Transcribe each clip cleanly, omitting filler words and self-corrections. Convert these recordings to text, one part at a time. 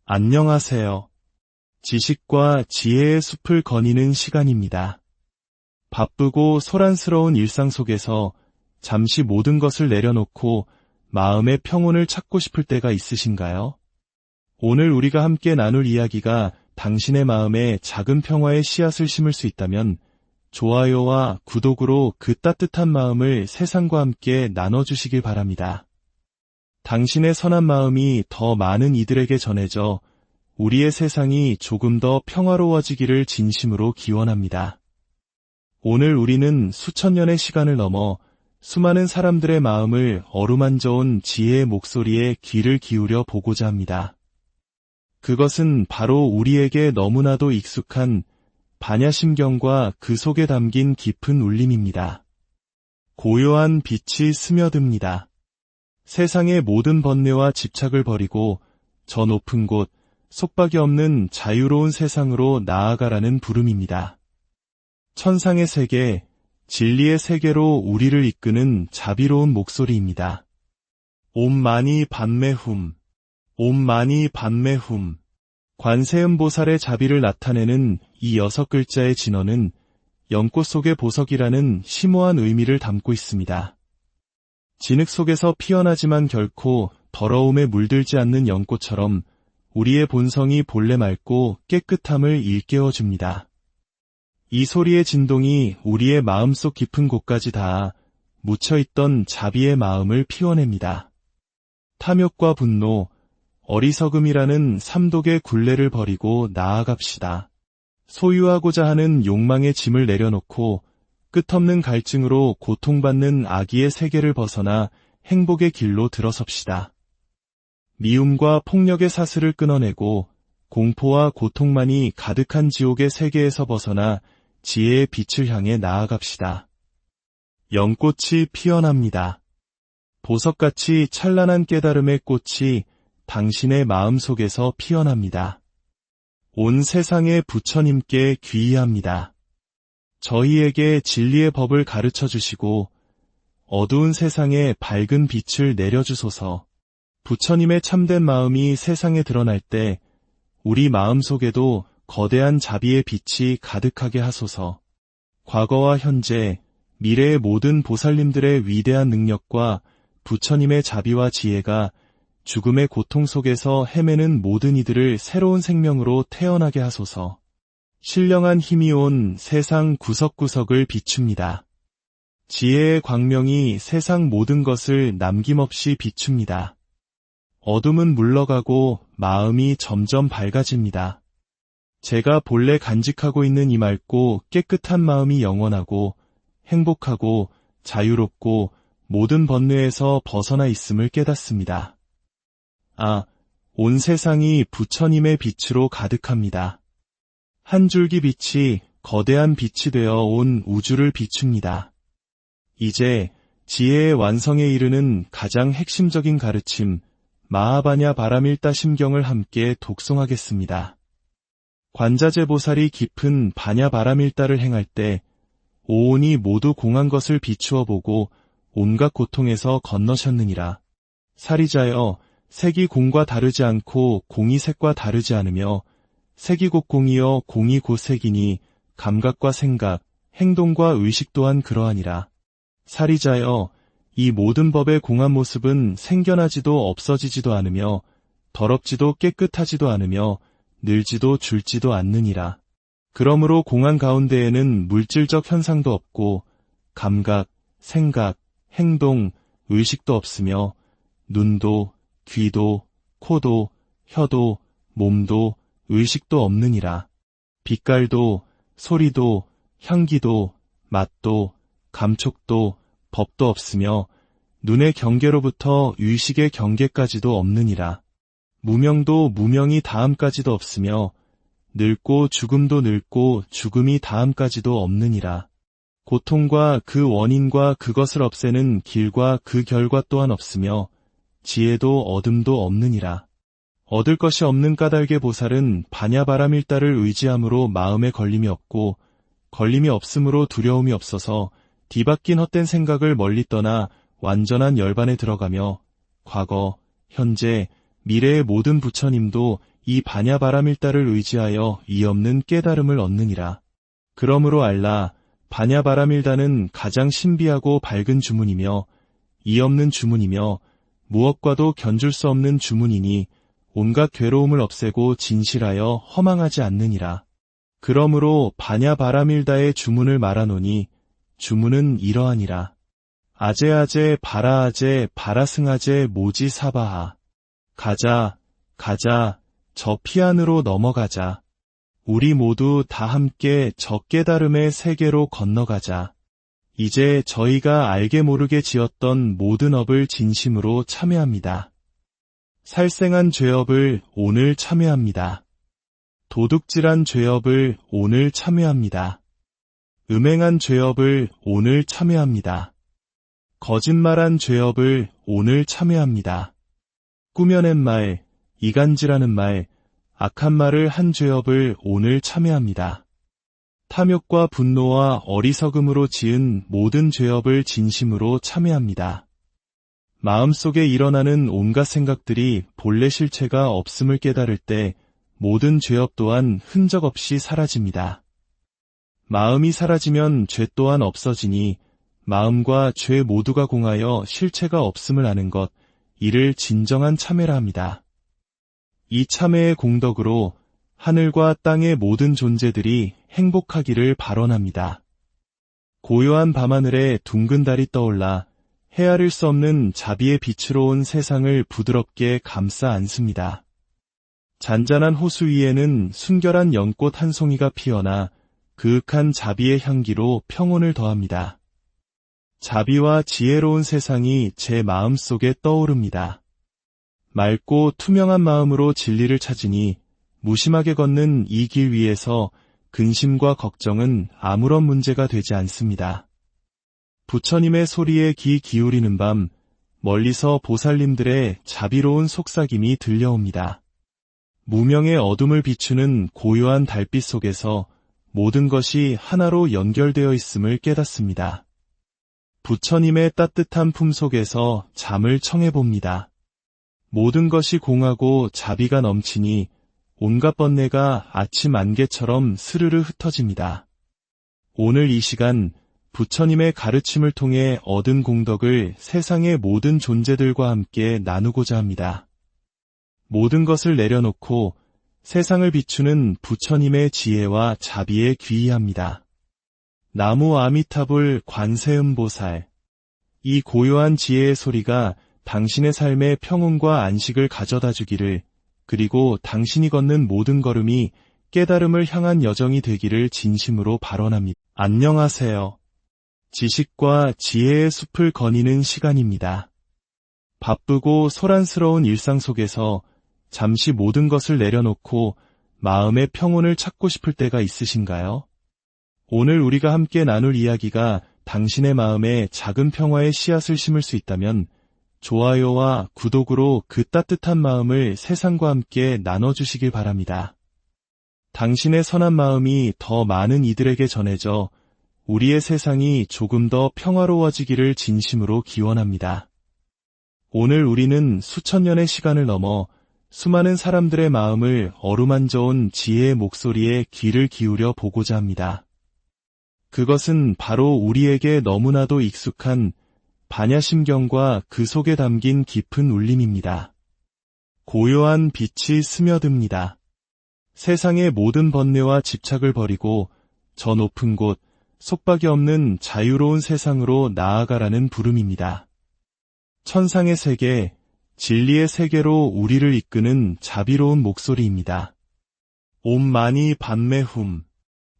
안녕하세요. 지식과 지혜의 숲을 거니는 시간입니다. 바쁘고 소란스러운 일상 속에서 잠시 모든 것을 내려놓고 마음의 평온을 찾고 싶을 때가 있으신가요? 오늘 우리가 함께 나눌 이야기가 당신의 마음에 작은 평화의 씨앗을 심을 수 있다면 좋아요와 구독으로 그 따뜻한 마음을 세상과 함께 나눠주시길 바랍니다. 당신의 선한 마음이 더 많은 이들에게 전해져 우리의 세상이 조금 더 평화로워지기를 진심으로 기원합니다. 오늘 우리는 수천 년의 시간을 넘어 수많은 사람들의 마음을 어루만져온 지혜의 목소리에 귀를 기울여 보고자 합니다. 그것은 바로 우리에게 너무나도 익숙한 반야심경과 그 속에 담긴 깊은 울림입니다. 고요한 빛이 스며듭니다. 세상의 모든 번뇌와 집착을 버리고 저 높은 곳, 속박이 없는 자유로운 세상으로 나아가라는 부름입니다. 천상의 세계, 진리의 세계로 우리를 이끄는 자비로운 목소리입니다. 옴 마니 padme hum, 옴 마니 padme hum. 관세음보살의 자비를 나타내는 이 6글자의 진어는 연꽃 속의 보석이라는 심오한 의미를 담고 있습니다. 진흙 속에서 피어나지만 결코 더러움에 물들지 않는 연꽃처럼 우리의 본성이 본래 맑고 깨끗함을 일깨워줍니다. 이 소리의 진동이 우리의 마음속 깊은 곳까지 닿아 묻혀있던 자비의 마음을 피워냅니다. 탐욕과 분노, 어리석음이라는 삼독의 굴레를 버리고 나아갑시다. 소유하고자 하는 욕망의 짐을 내려놓고 끝없는 갈증으로 고통받는 악의의 세계를 벗어나 행복의 길로 들어섭시다. 미움과 폭력의 사슬을 끊어내고 공포와 고통만이 가득한 지옥의 세계에서 벗어나 지혜의 빛을 향해 나아갑시다. 연꽃이 피어납니다. 보석같이 찬란한 깨달음의 꽃이 당신의 마음속에서 피어납니다. 온 세상의 부처님께 귀의합니다. 저희에게 진리의 법을 가르쳐 주시고 어두운 세상에 밝은 빛을 내려주소서. 부처님의 참된 마음이 세상에 드러날 때 우리 마음속에도 거대한 자비의 빛이 가득하게 하소서. 과거와 현재, 미래의 모든 보살님들의 위대한 능력과 부처님의 자비와 지혜가 죽음의 고통 속에서 헤매는 모든 이들을 새로운 생명으로 태어나게 하소서. 신령한 힘이 온 세상 구석구석을 비춥니다. 지혜의 광명이 세상 모든 것을 남김없이 비춥니다. 어둠은 물러가고 마음이 점점 밝아집니다. 제가 본래 간직하고 있는 이 맑고 깨끗한 마음이 영원하고 행복하고 자유롭고 모든 번뇌에서 벗어나 있음을 깨닫습니다. 온 세상이 부처님의 빛으로 가득합니다. 한 줄기 빛이 거대한 빛이 되어 온 우주를 비춥니다. 이제 지혜의 완성에 이르는 가장 핵심적인 가르침, 마하바냐 바라밀다 심경을 함께 독송하겠습니다. 관자재보살이 깊은 바냐 바라밀다를 행할 때 오온이 모두 공한 것을 비추어 보고 온갖 고통에서 건너셨느니라. 사리자여, 색이 공과 다르지 않고 공이 색과 다르지 않으며 색이 곧 공이여 공이 곧 색이니 감각과 생각, 행동과 의식 또한 그러하니라. 사리자여, 이 모든 법의 공한 모습은 생겨나지도 없어지지도 않으며 더럽지도 깨끗하지도 않으며 늘지도 줄지도 않느니라. 그러므로 공한 가운데에는 물질적 현상도 없고 감각, 생각, 행동, 의식도 없으며 눈도, 귀도, 코도, 혀도, 몸도, 의식도 없느니라. 빛깔도, 소리도, 향기도, 맛도, 감촉도, 법도 없으며 눈의 경계로부터 의식의 경계까지도 없느니라. 무명도 무명이 다함까지도 없으며 늙고 죽음도 늙고 죽음이 다함까지도 없느니라. 고통과 그 원인과 그것을 없애는 길과 그 결과 또한 없으며 지혜도 어둠도 없느니라. 얻을 것이 없는 까닭의 보살은 바냐바라밀다를 의지함으로 마음에 걸림이 없고 걸림이 없으므로 두려움이 없어서 뒤바뀐 헛된 생각을 멀리 떠나 완전한 열반에 들어가며 과거, 현재, 미래의 모든 부처님도 이 바냐바라밀다를 의지하여 이없는 깨달음을 얻느니라. 그러므로 알라, 바냐바라밀다는 가장 신비하고 밝은 주문이며 이없는 주문이며 무엇과도 견줄 수 없는 주문이니 온갖 괴로움을 없애고 진실하여 허망하지 않느니라. 그러므로 바냐바라밀다의 주문을 말하노니 주문은 이러하니라. 아제아제 바라아제 바라승아제 모지 사바하. 가자, 가자, 저 피안으로 넘어가자. 우리 모두 다 함께 저 깨달음의 세계로 건너가자. 이제 저희가 알게 모르게 지었던 모든 업을 진심으로 참회합니다. 살생한 죄업을 오늘 참회합니다. 도둑질한 죄업을 오늘 참회합니다. 음행한 죄업을 오늘 참회합니다. 거짓말한 죄업을 오늘 참회합니다. 꾸며낸 말, 이간질하는 말, 악한 말을 한 죄업을 오늘 참회합니다. 탐욕과 분노와 어리석음으로 지은 모든 죄업을 진심으로 참회합니다. 마음속에 일어나는 온갖 생각들이 본래 실체가 없음을 깨달을 때 모든 죄업 또한 흔적 없이 사라집니다. 마음이 사라지면 죄 또한 없어지니 마음과 죄 모두가 공하여 실체가 없음을 아는 것, 이를 진정한 참회라 합니다. 이 참회의 공덕으로 하늘과 땅의 모든 존재들이 행복하기를 발언합니다. 고요한 밤하늘에 둥근 달이 떠올라 헤아릴 수 없는 자비의 빛으로 온 세상을 부드럽게 감싸 안습니다. 잔잔한 호수 위에는 순결한 연꽃 한 송이가 피어나 그윽한 자비의 향기로 평온을 더합니다. 자비와 지혜로운 세상이 제 마음속에 떠오릅니다. 맑고 투명한 마음으로 진리를 찾으니 무심하게 걷는 이 길 위에서 근심과 걱정은 아무런 문제가 되지 않습니다. 부처님의 소리에 귀 기울이는 밤, 멀리서 보살님들의 자비로운 속삭임이 들려옵니다. 무명의 어둠을 비추는 고요한 달빛 속에서 모든 것이 하나로 연결되어 있음을 깨닫습니다. 부처님의 따뜻한 품 속에서 잠을 청해봅니다. 모든 것이 공하고 자비가 넘치니 온갖 번뇌가 아침 안개처럼 스르르 흩어집니다. 오늘 이 시간 부처님의 가르침을 통해 얻은 공덕을 세상의 모든 존재들과 함께 나누고자 합니다. 모든 것을 내려놓고 세상을 비추는 부처님의 지혜와 자비에 귀의합니다. 나무 아미타불 관세음보살. 이 고요한 지혜의 소리가 당신의 삶에 평온과 안식을 가져다 주기를, 그리고 당신이 걷는 모든 걸음이 깨달음을 향한 여정이 되기를 진심으로 발언합니다. 안녕하세요. 지식과 지혜의 숲을 거니는 시간입니다. 바쁘고 소란스러운 일상 속에서 잠시 모든 것을 내려놓고 마음의 평온을 찾고 싶을 때가 있으신가요? 오늘 우리가 함께 나눌 이야기가 당신의 마음에 작은 평화의 씨앗을 심을 수 있다면 좋아요와 구독으로 그 따뜻한 마음을 세상과 함께 나눠주시길 바랍니다. 당신의 선한 마음이 더 많은 이들에게 전해져 우리의 세상이 조금 더 평화로워지기를 진심으로 기원합니다. 오늘 우리는 수천 년의 시간을 넘어 수많은 사람들의 마음을 어루만져 온 지혜의 목소리에 귀를 기울여 보고자 합니다. 그것은 바로 우리에게 너무나도 익숙한 반야심경과 그 속에 담긴 깊은 울림입니다. 고요한 빛이 스며듭니다. 세상의 모든 번뇌와 집착을 버리고 저 높은 곳, 속박이 없는 자유로운 세상으로 나아가라는 부름입니다. 천상의 세계, 진리의 세계로 우리를 이끄는 자비로운 목소리입니다. 옴 마니 밤메 훔,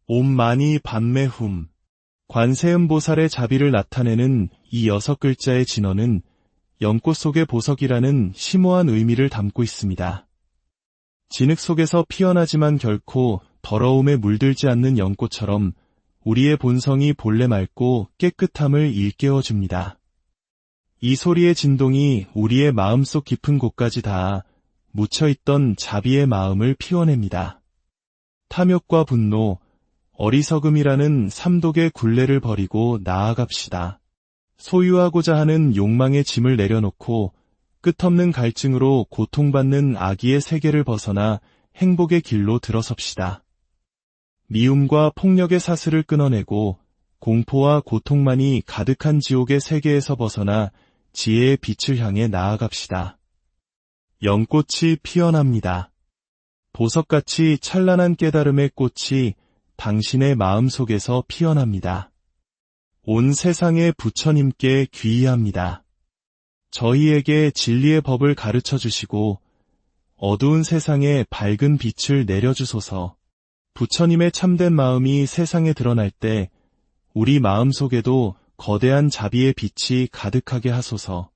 옴 마니 밤메 훔. 관세음보살의 자비를 나타내는 이 6글자의 진어는 연꽃 속의 보석이라는 심오한 의미를 담고 있습니다. 진흙 속에서 피어나지만 결코 더러움에 물들지 않는 연꽃처럼 우리의 본성이 본래 맑고 깨끗함을 일깨워줍니다. 이 소리의 진동이 우리의 마음속 깊은 곳까지 닿아 묻혀있던 자비의 마음을 피워냅니다. 탐욕과 분노, 어리석음이라는 삼독의 굴레를 버리고 나아갑시다. 소유하고자 하는 욕망의 짐을 내려놓고 끝없는 갈증으로 고통받는 악의의 세계를 벗어나 행복의 길로 들어섭시다. 미움과 폭력의 사슬을 끊어내고 공포와 고통만이 가득한 지옥의 세계에서 벗어나 지혜의 빛을 향해 나아갑시다. 연꽃이 피어납니다. 보석같이 찬란한 깨달음의 꽃이 당신의 마음속에서 피어납니다. 온 세상의 부처님께 귀의합니다. 저희에게 진리의 법을 가르쳐 주시고 어두운 세상에 밝은 빛을 내려주소서. 부처님의 참된 마음이 세상에 드러날 때 우리 마음속에도 거대한 자비의 빛이 가득하게 하소서.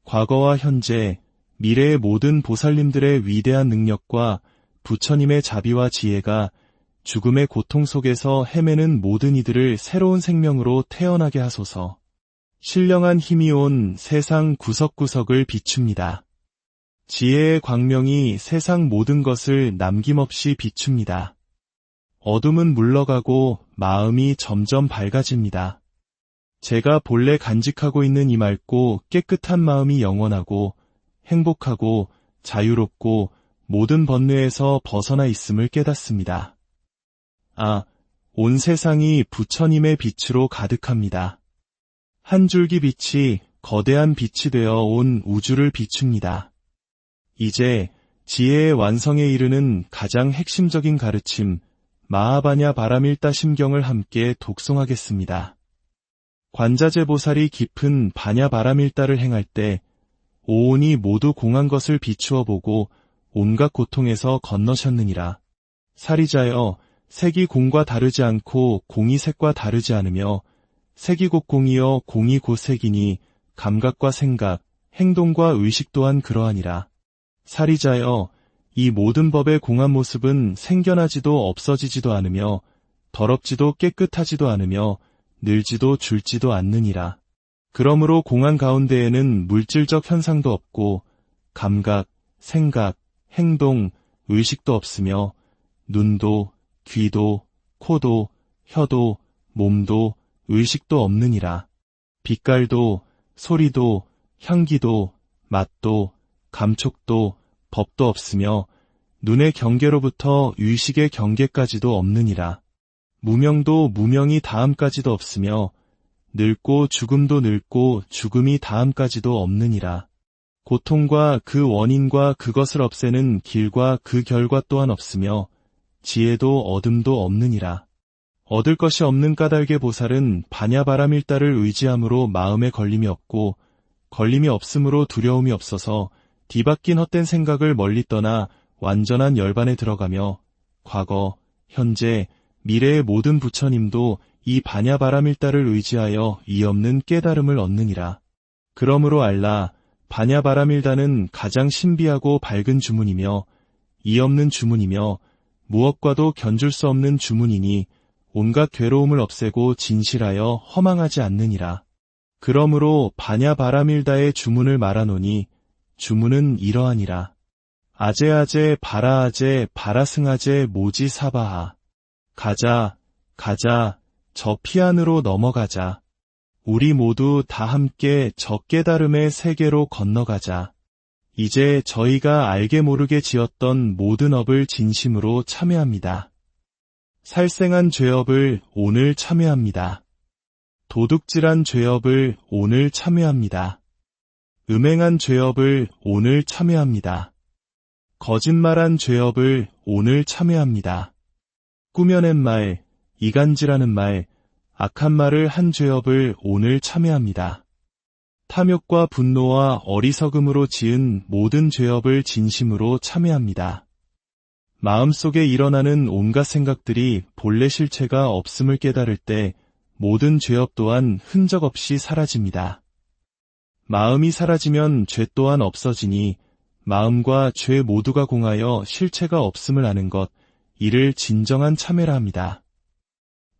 과거와 현재, 미래의 모든 보살님들의 위대한 능력과 부처님의 자비와 지혜가 죽음의 고통 속에서 헤매는 모든 이들을 새로운 생명으로 태어나게 하소서. 신령한 힘이 온 세상 구석구석을 비춥니다. 지혜의 광명이 세상 모든 것을 남김없이 비춥니다. 어둠은 물러가고 마음이 점점 밝아집니다. 제가 본래 간직하고 있는 이 맑고 깨끗한 마음이 영원하고 행복하고 자유롭고 모든 번뇌에서 벗어나 있음을 깨닫습니다. 온 세상이 부처님의 빛으로 가득합니다. 한 줄기 빛이 거대한 빛이 되어 온 우주를 비춥니다. 이제 지혜의 완성에 이르는 가장 핵심적인 가르침, 마하바냐 바라밀다 심경을 함께 독송하겠습니다. 관자재 보살이 깊은 바냐 바라밀다를 행할 때 오온이 모두 공한 것을 비추어 보고 온갖 고통에서 건너셨느니라. 사리자여, 색이 공과 다르지 않고 공이 색과 다르지 않으며 색이 곧 공이여 공이 곧 색이니 감각과 생각, 행동과 의식 또한 그러하니라. 사리자여, 이 모든 법의 공한 모습은 생겨나지도 없어지지도 않으며 더럽지도 깨끗하지도 않으며 늘지도 줄지도 않느니라. 그러므로 공한 가운데에는 물질적 현상도 없고 감각, 생각, 행동, 의식도 없으며 눈도, 귀도, 코도, 혀도, 몸도, 의식도 없느니라. 빛깔도, 소리도, 향기도, 맛도, 감촉도, 법도 없으며 눈의 경계로부터 의식의 경계까지도 없느니라. 무명도 무명이 다함까지도 없으며 늙고 죽음도 늙고 죽음이 다함까지도 없느니라. 고통과 그 원인과 그것을 없애는 길과 그 결과 또한 없으며 지혜도 어둠도 없느니라. 얻을 것이 없는 까닭의 보살은 바냐바라밀다를 의지함으로 마음에 걸림이 없고 걸림이 없으므로 두려움이 없어서 뒤바뀐 헛된 생각을 멀리 떠나 완전한 열반에 들어가며 과거, 현재, 미래의 모든 부처님도 이 바냐바라밀다를 의지하여 이없는 깨달음을 얻느니라. 그러므로 알라, 바냐바라밀다는 가장 신비하고 밝은 주문이며 이없는 주문이며 무엇과도 견줄 수 없는 주문이니 온갖 괴로움을 없애고 진실하여 허망하지 않느니라. 그러므로 바냐바라밀다의 주문을 말하노니 주문은 이러하니라. 아제아제 바라아제 바라승아제 모지 사바하. 가자, 가자, 저 피안으로 넘어가자. 우리 모두 다 함께 저 깨달음의 세계로 건너가자. 이제 저희가 알게 모르게 지었던 모든 업을 진심으로 참회합니다. 살생한 죄업을 오늘 참회합니다. 도둑질한 죄업을 오늘 참회합니다. 음행한 죄업을 오늘 참회합니다. 거짓말한 죄업을 오늘 참회합니다. 꾸며낸 말, 이간질하는 말, 악한 말을 한 죄업을 오늘 참회합니다. 탐욕과 분노와 어리석음으로 지은 모든 죄업을 진심으로 참회합니다. 마음속에 일어나는 온갖 생각들이 본래 실체가 없음을 깨달을 때 모든 죄업 또한 흔적 없이 사라집니다. 마음이 사라지면 죄 또한 없어지니 마음과 죄 모두가 공하여 실체가 없음을 아는 것, 이를 진정한 참회라 합니다.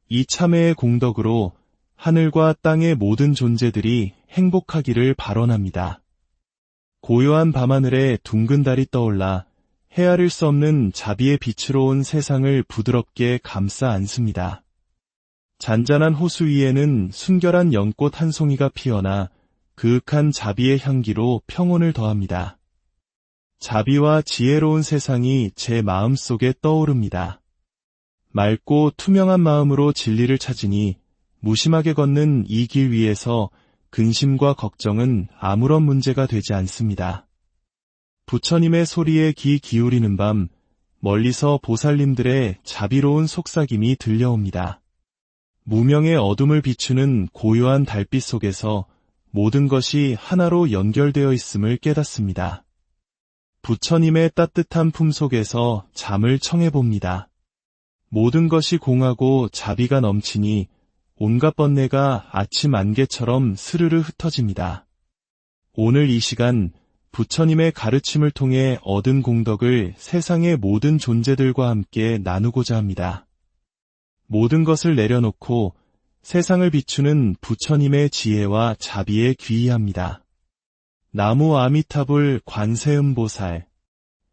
이 참회의 공덕으로 하늘과 땅의 모든 존재들이 행복하기를 발언합니다. 고요한 밤하늘에 둥근 달이 떠올라 헤아릴 수 없는 자비의 빛으로 온 세상을 부드럽게 감싸 안습니다. 잔잔한 호수 위에는 순결한 연꽃 한 송이가 피어나 그윽한 자비의 향기로 평온을 더합니다. 자비와 지혜로운 세상이 제 마음속에 떠오릅니다. 맑고 투명한 마음으로 진리를 찾으니 무심하게 걷는 이 길 위에서 근심과 걱정은 아무런 문제가 되지 않습니다. 부처님의 소리에 귀 기울이는 밤, 멀리서 보살님들의 자비로운 속삭임이 들려옵니다. 무명의 어둠을 비추는 고요한 달빛 속에서 모든 것이 하나로 연결되어 있음을 깨닫습니다. 부처님의 따뜻한 품 속에서 잠을 청해봅니다. 모든 것이 공하고 자비가 넘치니 온갖 번뇌가 아침 안개처럼 스르르 흩어집니다. 오늘 이 시간 부처님의 가르침을 통해 얻은 공덕을 세상의 모든 존재들과 함께 나누고자 합니다. 모든 것을 내려놓고 세상을 비추는 부처님의 지혜와 자비에 귀의합니다. 나무 아미타불 관세음보살.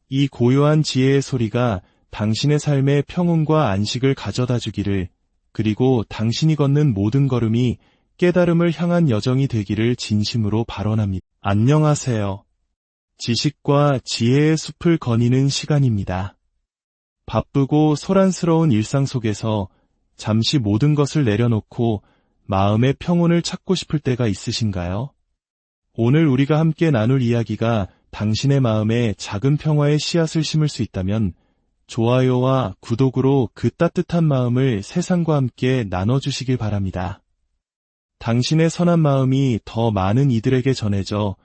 이 고요한 지혜의 소리가 당신의 삶에 평온과 안식을 가져다 주기를, 그리고 당신이 걷는 모든 걸음이 깨달음을 향한 여정이 되기를 진심으로 발언합니다. 안녕하세요. 지식과 지혜의 숲을 거니는 시간입니다. 바쁘고 소란스러운 일상 속에서 잠시 모든 것을 내려놓고 마음의 평온을 찾고 싶을 때가 있으신가요? 오늘 우리가 함께 나눌 이야기가 당신의 마음에 작은 평화의 씨앗을 심을 수 있다면 좋아요와 구독으로 그 따뜻한 마음을 세상과 함께 나눠주시길 바랍니다. 당신의 선한 마음이 더 많은 이들에게 전해져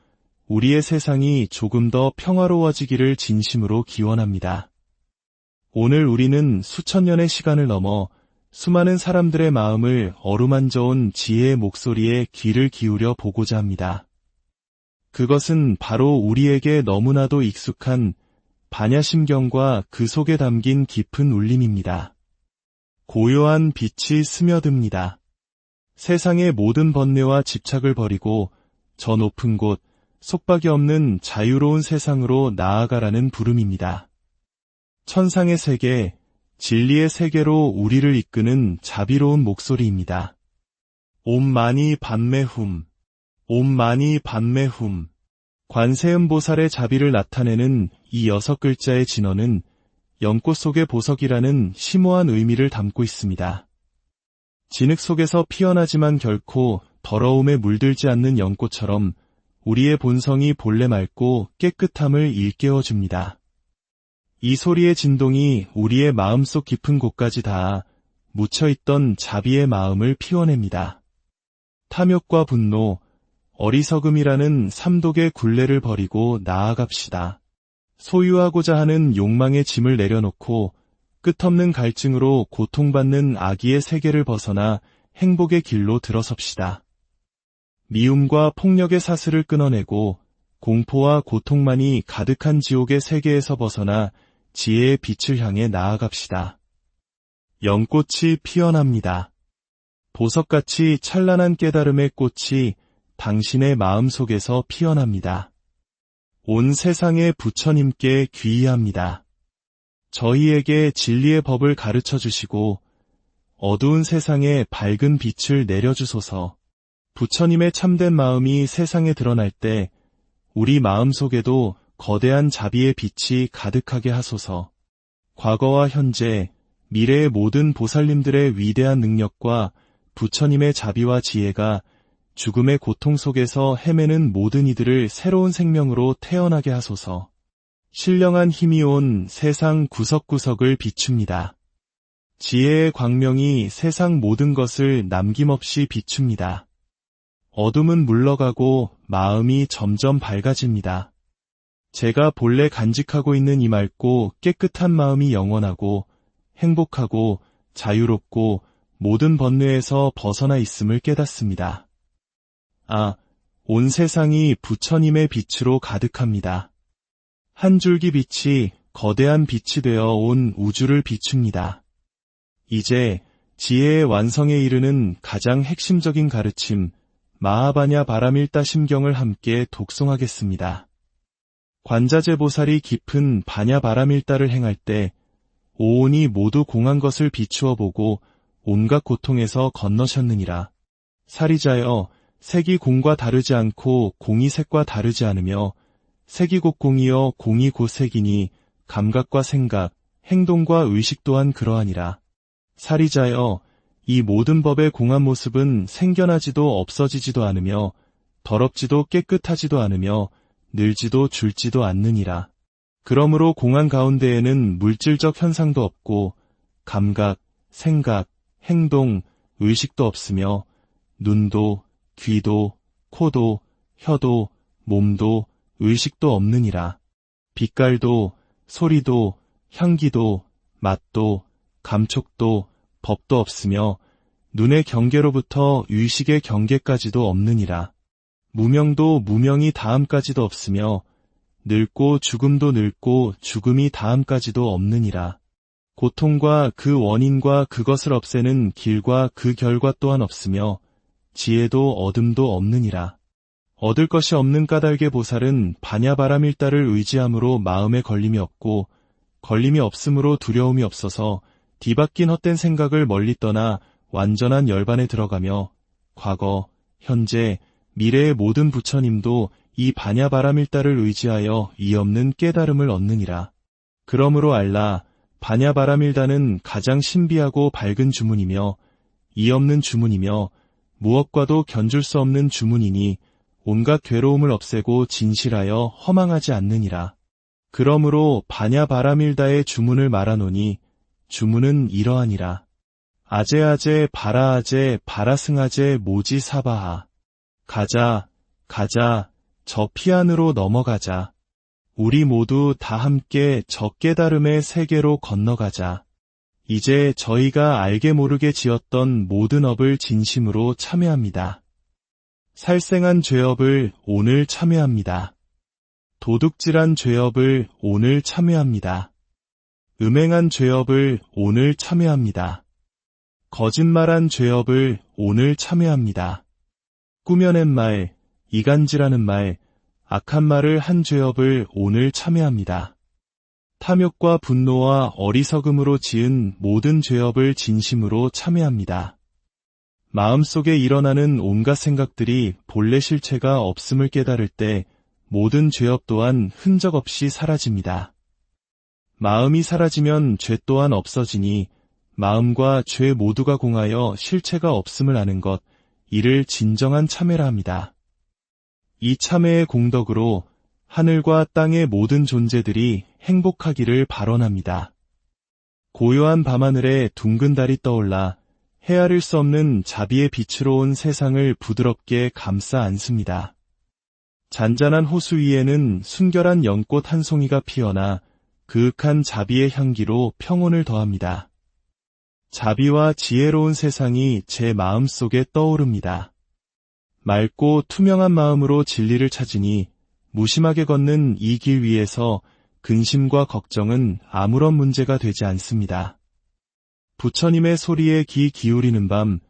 우리의 세상이 조금 더 평화로워지기를 진심으로 기원합니다. 오늘 우리는 수천 년의 시간을 넘어 수많은 사람들의 마음을 어루만져온 지혜의 목소리에 귀를 기울여 보고자 합니다. 그것은 바로 우리에게 너무나도 익숙한 반야심경과 그 속에 담긴 깊은 울림입니다. 고요한 빛이 스며듭니다. 세상의 모든 번뇌와 집착을 버리고 저 높은 곳, 속박이 없는 자유로운 세상으로 나아가라는 부름입니다. 천상의 세계, 진리의 세계로 우리를 이끄는 자비로운 목소리입니다. 옴 마니 padme hum, 옴 마니 padme hum. 관세음보살의 자비를 나타내는 이 6글자의 진어는 연꽃 속의 보석이라는 심오한 의미를 담고 있습니다. 진흙 속에서 피어나지만 결코 더러움에 물들지 않는 연꽃처럼 우리의 본성이 본래 맑고 깨끗함을 일깨워줍니다. 이 소리의 진동이 우리의 마음속 깊은 곳까지 닿아 묻혀있던 자비의 마음을 피워냅니다. 탐욕과 분노, 어리석음이라는 삼독의 굴레를 버리고 나아갑시다. 소유하고자 하는 욕망의 짐을 내려놓고 끝없는 갈증으로 고통받는 악의의 세계를 벗어나 행복의 길로 들어섭시다. 미움과 폭력의 사슬을 끊어내고 공포와 고통만이 가득한 지옥의 세계에서 벗어나 지혜의 빛을 향해 나아갑시다. 연꽃이 피어납니다. 보석같이 찬란한 깨달음의 꽃이 당신의 마음속에서 피어납니다. 온 세상의 부처님께 귀의합니다. 저희에게 진리의 법을 가르쳐 주시고 어두운 세상에 밝은 빛을 내려주소서. 부처님의 참된 마음이 세상에 드러날 때 우리 마음속에도 거대한 자비의 빛이 가득하게 하소서. 과거와 현재, 미래의 모든 보살님들의 위대한 능력과 부처님의 자비와 지혜가 죽음의 고통 속에서 헤매는 모든 이들을 새로운 생명으로 태어나게 하소서. 신령한 힘이 온 세상 구석구석을 비춥니다. 지혜의 광명이 세상 모든 것을 남김없이 비춥니다. 어둠은 물러가고 마음이 점점 밝아집니다. 제가 본래 간직하고 있는 이 맑고 깨끗한 마음이 영원하고 행복하고 자유롭고 모든 번뇌에서 벗어나 있음을 깨닫습니다. 온 세상이 부처님의 빛으로 가득합니다. 한 줄기 빛이 거대한 빛이 되어 온 우주를 비춥니다. 이제 지혜의 완성에 이르는 가장 핵심적인 가르침, 마하바냐 바라밀다 심경을 함께 독송하겠습니다. 관자재 보살이 깊은 바냐 바라밀다를 행할 때 오온이 모두 공한 것을 비추어 보고 온갖 고통에서 건너셨느니라. 사리자여, 색이 공과 다르지 않고 공이 색과 다르지 않으며 색이 곧 공이여 공이 곧 색이니 감각과 생각, 행동과 의식 또한 그러하니라. 사리자여, 이 모든 법의 공한 모습은 생겨나지도 없어지지도 않으며 더럽지도 깨끗하지도 않으며 늘지도 줄지도 않느니라. 그러므로 공한 가운데에는 물질적 현상도 없고 감각, 생각, 행동, 의식도 없으며 눈도, 귀도, 코도, 혀도, 몸도, 의식도 없느니라. 빛깔도, 소리도, 향기도, 맛도, 감촉도, 법도 없으며 눈의 경계로부터 의식의 경계까지도 없느니라. 무명도 무명이 다함까지도 없으며 늙고 죽음도 늙고 죽음이 다함까지도 없느니라. 고통과 그 원인과 그것을 없애는 길과 그 결과 또한 없으며 지혜도 얻음도 없느니라. 얻을 것이 없는 까닭의 보살은 반야바라밀다를 의지함으로 마음에 걸림이 없고 걸림이 없으므로 두려움이 없어서 뒤바뀐 헛된 생각을 멀리 떠나 완전한 열반에 들어가며 과거, 현재, 미래의 모든 부처님도 이 반야바라밀다를 의지하여 이 없는 깨달음을 얻느니라. 그러므로 알라, 반야바라밀다는 가장 신비하고 밝은 주문이며 이 없는 주문이며 무엇과도 견줄 수 없는 주문이니 온갖 괴로움을 없애고 진실하여 허망하지 않느니라. 그러므로 반야바라밀다의 주문을 말하노니 주문은 이러하니라. 아제아제 바라아제 바라승아제 모지 사바하. 가자, 가자, 저 피안으로 넘어가자. 우리 모두 다 함께 저 깨달음의 세계로 건너가자. 이제 저희가 알게 모르게 지었던 모든 업을 진심으로 참회합니다. 살생한 죄업을 오늘 참회합니다. 도둑질한 죄업을 오늘 참회합니다. 음행한 죄업을 오늘 참회합니다. 거짓말한 죄업을 오늘 참회합니다. 꾸며낸 말, 이간질하는 말, 악한 말을 한 죄업을 오늘 참회합니다. 탐욕과 분노와 어리석음으로 지은 모든 죄업을 진심으로 참회합니다. 마음속에 일어나는 온갖 생각들이 본래 실체가 없음을 깨달을 때 모든 죄업 또한 흔적 없이 사라집니다. 마음이 사라지면 죄 또한 없어지니 마음과 죄 모두가 공하여 실체가 없음을 아는 것, 이를 진정한 참회라 합니다. 이 참회의 공덕으로 하늘과 땅의 모든 존재들이 행복하기를 발언합니다. 고요한 밤하늘에 둥근 달이 떠올라 헤아릴 수 없는 자비의 빛으로 온 세상을 부드럽게 감싸 안습니다. 잔잔한 호수 위에는 순결한 연꽃 한 송이가 피어나 그윽한 자비의 향기로 평온을 더합니다. 자비와 지혜로운 세상이 제 마음속에 떠오릅니다. 맑고 투명한 마음으로 진리를 찾으니 무심하게 걷는 이 길 위에서 근심과 걱정은 아무런 문제가 되지 않습니다. 부처님의 소리에 귀 기울이는 밤,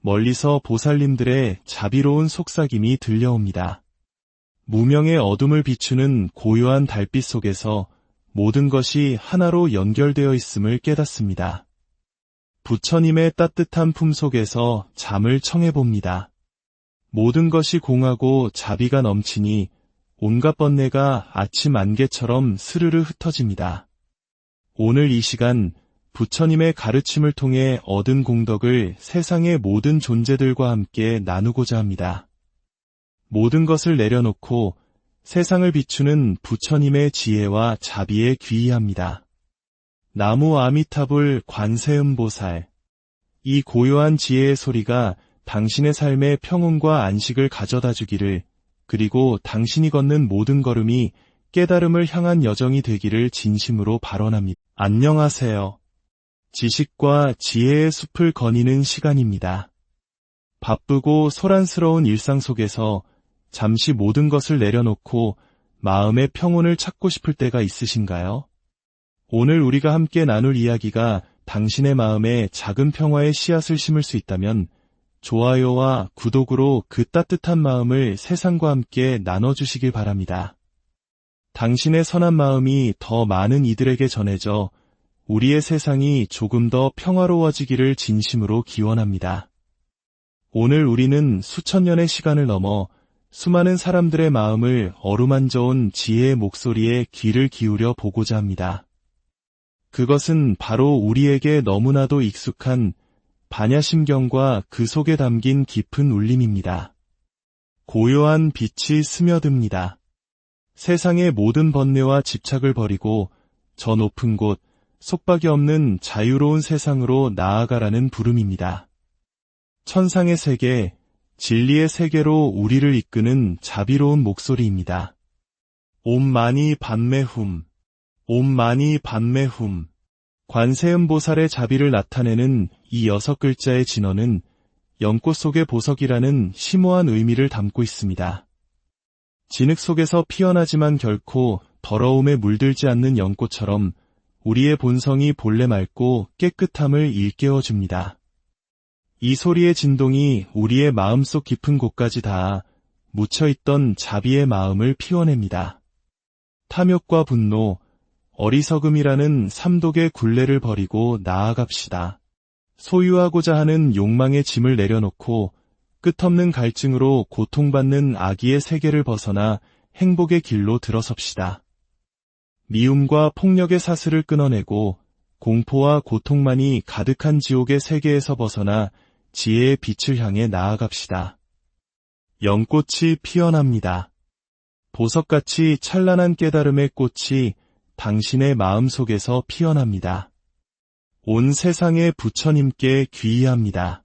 멀리서 보살님들의 자비로운 속삭임이 들려옵니다. 무명의 어둠을 비추는 고요한 달빛 속에서 모든 것이 하나로 연결되어 있음을 깨닫습니다. 부처님의 따뜻한 품 속에서 잠을 청해봅니다. 모든 것이 공하고 자비가 넘치니 온갖 번뇌가 아침 안개처럼 스르르 흩어집니다. 오늘 이 시간 부처님의 가르침을 통해 얻은 공덕을 세상의 모든 존재들과 함께 나누고자 합니다. 모든 것을 내려놓고 세상을 비추는 부처님의 지혜와 자비에 귀의합니다. 나무 아미타불 관세음보살. 이 고요한 지혜의 소리가 당신의 삶에 평온과 안식을 가져다 주기를, 그리고 당신이 걷는 모든 걸음이 깨달음을 향한 여정이 되기를 진심으로 발언합니다. 안녕하세요. 지식과 지혜의 숲을 거니는 시간입니다. 바쁘고 소란스러운 일상 속에서 잠시 모든 것을 내려놓고 마음의 평온을 찾고 싶을 때가 있으신가요? 오늘 우리가 함께 나눌 이야기가 당신의 마음에 작은 평화의 씨앗을 심을 수 있다면 좋아요와 구독으로 그 따뜻한 마음을 세상과 함께 나눠주시길 바랍니다. 당신의 선한 마음이 더 많은 이들에게 전해져 우리의 세상이 조금 더 평화로워지기를 진심으로 기원합니다. 오늘 우리는 수천 년의 시간을 넘어 수많은 사람들의 마음을 어루만져온 지혜의 목소리에 귀를 기울여 보고자 합니다. 그것은 바로 우리에게 너무나도 익숙한 반야심경과 그 속에 담긴 깊은 울림입니다. 고요한 빛이 스며듭니다. 세상의 모든 번뇌와 집착을 버리고 저 높은 곳, 속박이 없는 자유로운 세상으로 나아가라는 부름입니다. 천상의 세계, 진리의 세계로 우리를 이끄는 자비로운 목소리입니다. 옴 마니 padme hum, 옴 마니 padme hum. 관세음보살의 자비를 나타내는 이 6글자의 진어는 연꽃 속의 보석이라는 심오한 의미를 담고 있습니다. 진흙 속에서 피어나지만 결코 더러움에 물들지 않는 연꽃처럼 우리의 본성이 본래 맑고 깨끗함을 일깨워줍니다. 이 소리의 진동이 우리의 마음속 깊은 곳까지 닿아 묻혀있던 자비의 마음을 피워냅니다. 탐욕과 분노, 어리석음이라는 삼독의 굴레를 버리고 나아갑시다. 소유하고자 하는 욕망의 짐을 내려놓고 끝없는 갈증으로 고통받는 악의의 세계를 벗어나 행복의 길로 들어섭시다. 미움과 폭력의 사슬을 끊어내고 공포와 고통만이 가득한 지옥의 세계에서 벗어나 지혜의 빛을 향해 나아갑시다. 연꽃이 피어납니다. 보석같이 찬란한 깨달음의 꽃이 당신의 마음속에서 피어납니다. 온 세상의 부처님께 귀의합니다.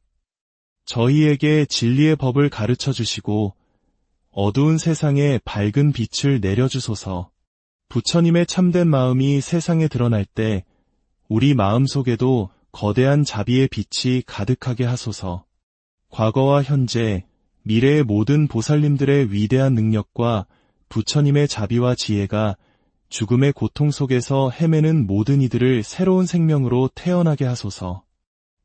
저희에게 진리의 법을 가르쳐 주시고 어두운 세상에 밝은 빛을 내려주소서. 부처님의 참된 마음이 세상에 드러날 때 우리 마음속에도 거대한 자비의 빛이 가득하게 하소서. 과거와 현재, 미래의 모든 보살님들의 위대한 능력과 부처님의 자비와 지혜가 죽음의 고통 속에서 헤매는 모든 이들을 새로운 생명으로 태어나게 하소서.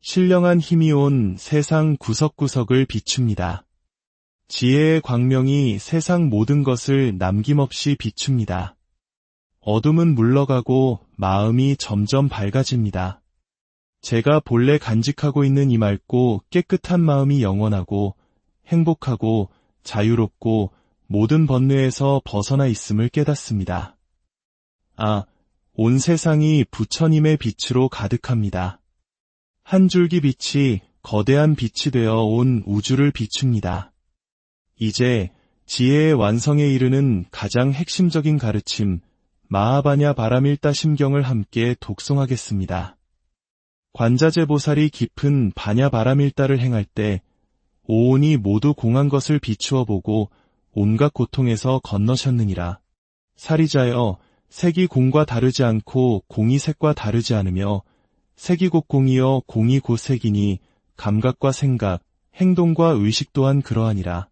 신령한 힘이 온 세상 구석구석을 비춥니다. 지혜의 광명이 세상 모든 것을 남김없이 비춥니다. 어둠은 물러가고 마음이 점점 밝아집니다. 제가 본래 간직하고 있는 이 맑고 깨끗한 마음이 영원하고 행복하고 자유롭고 모든 번뇌에서 벗어나 있음을 깨닫습니다. 온 세상이 부처님의 빛으로 가득합니다. 한 줄기 빛이 거대한 빛이 되어 온 우주를 비춥니다. 이제 지혜의 완성에 이르는 가장 핵심적인 가르침, 마하바냐 바라밀다 심경을 함께 독송하겠습니다. 관자재 보살이 깊은 바냐 바라밀다를 행할 때 오온이 모두 공한 것을 비추어 보고 온갖 고통에서 건너셨느니라. 사리자여, 색이 공과 다르지 않고 공이 색과 다르지 않으며 색이 곧 공이여 공이 곧 색이니 감각과 생각, 행동과 의식 또한 그러하니라.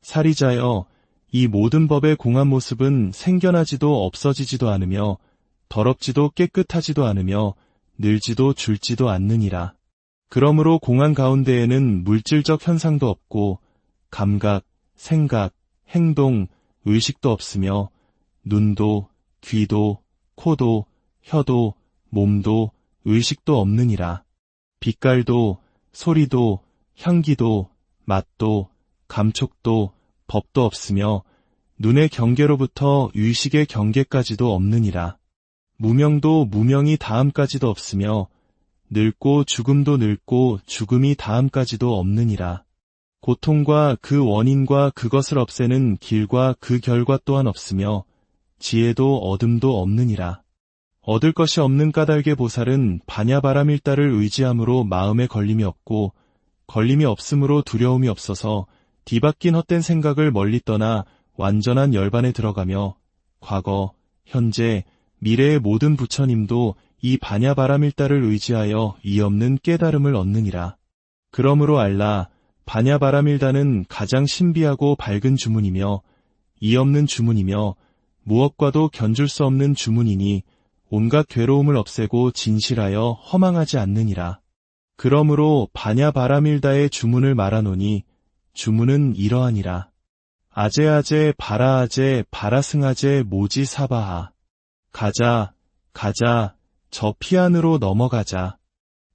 사리자여, 이 모든 법의 공한 모습은 생겨나지도 없어지지도 않으며 더럽지도 깨끗하지도 않으며 늘지도 줄지도 않느니라. 그러므로 공한 가운데에는 물질적 현상도 없고 감각, 생각, 행동, 의식도 없으며 눈도, 귀도, 코도, 혀도, 몸도, 의식도 없느니라. 빛깔도, 소리도, 향기도, 맛도, 감촉도, 법도 없으며 눈의 경계로부터 의식의 경계까지도 없느니라. 무명도 무명이 다함까지도 없으며 늙고 죽음도 늙고 죽음이 다함까지도 없느니라. 고통과 그 원인과 그것을 없애는 길과 그 결과 또한 없으며 지혜도 어둠도 없느니라. 얻을 것이 없는 까닭의 보살은 바냐바라밀다를 의지함으로 마음에 걸림이 없고 걸림이 없으므로 두려움이 없어서 뒤바뀐 헛된 생각을 멀리 떠나 완전한 열반에 들어가며 과거, 현재, 미래의 모든 부처님도 이 바냐바라밀다를 의지하여 이없는 깨달음을 얻느니라. 그러므로 알라, 바냐바라밀다는 가장 신비하고 밝은 주문이며 이없는 주문이며 무엇과도 견줄 수 없는 주문이니 온갖 괴로움을 없애고 진실하여 허망하지 않느니라. 그러므로 바냐바라밀다의 주문을 말하노니 주문은 이러하니라. 아제아제 바라아제 바라승아제 모지 사바하. 가자, 가자, 저 피안으로 넘어가자.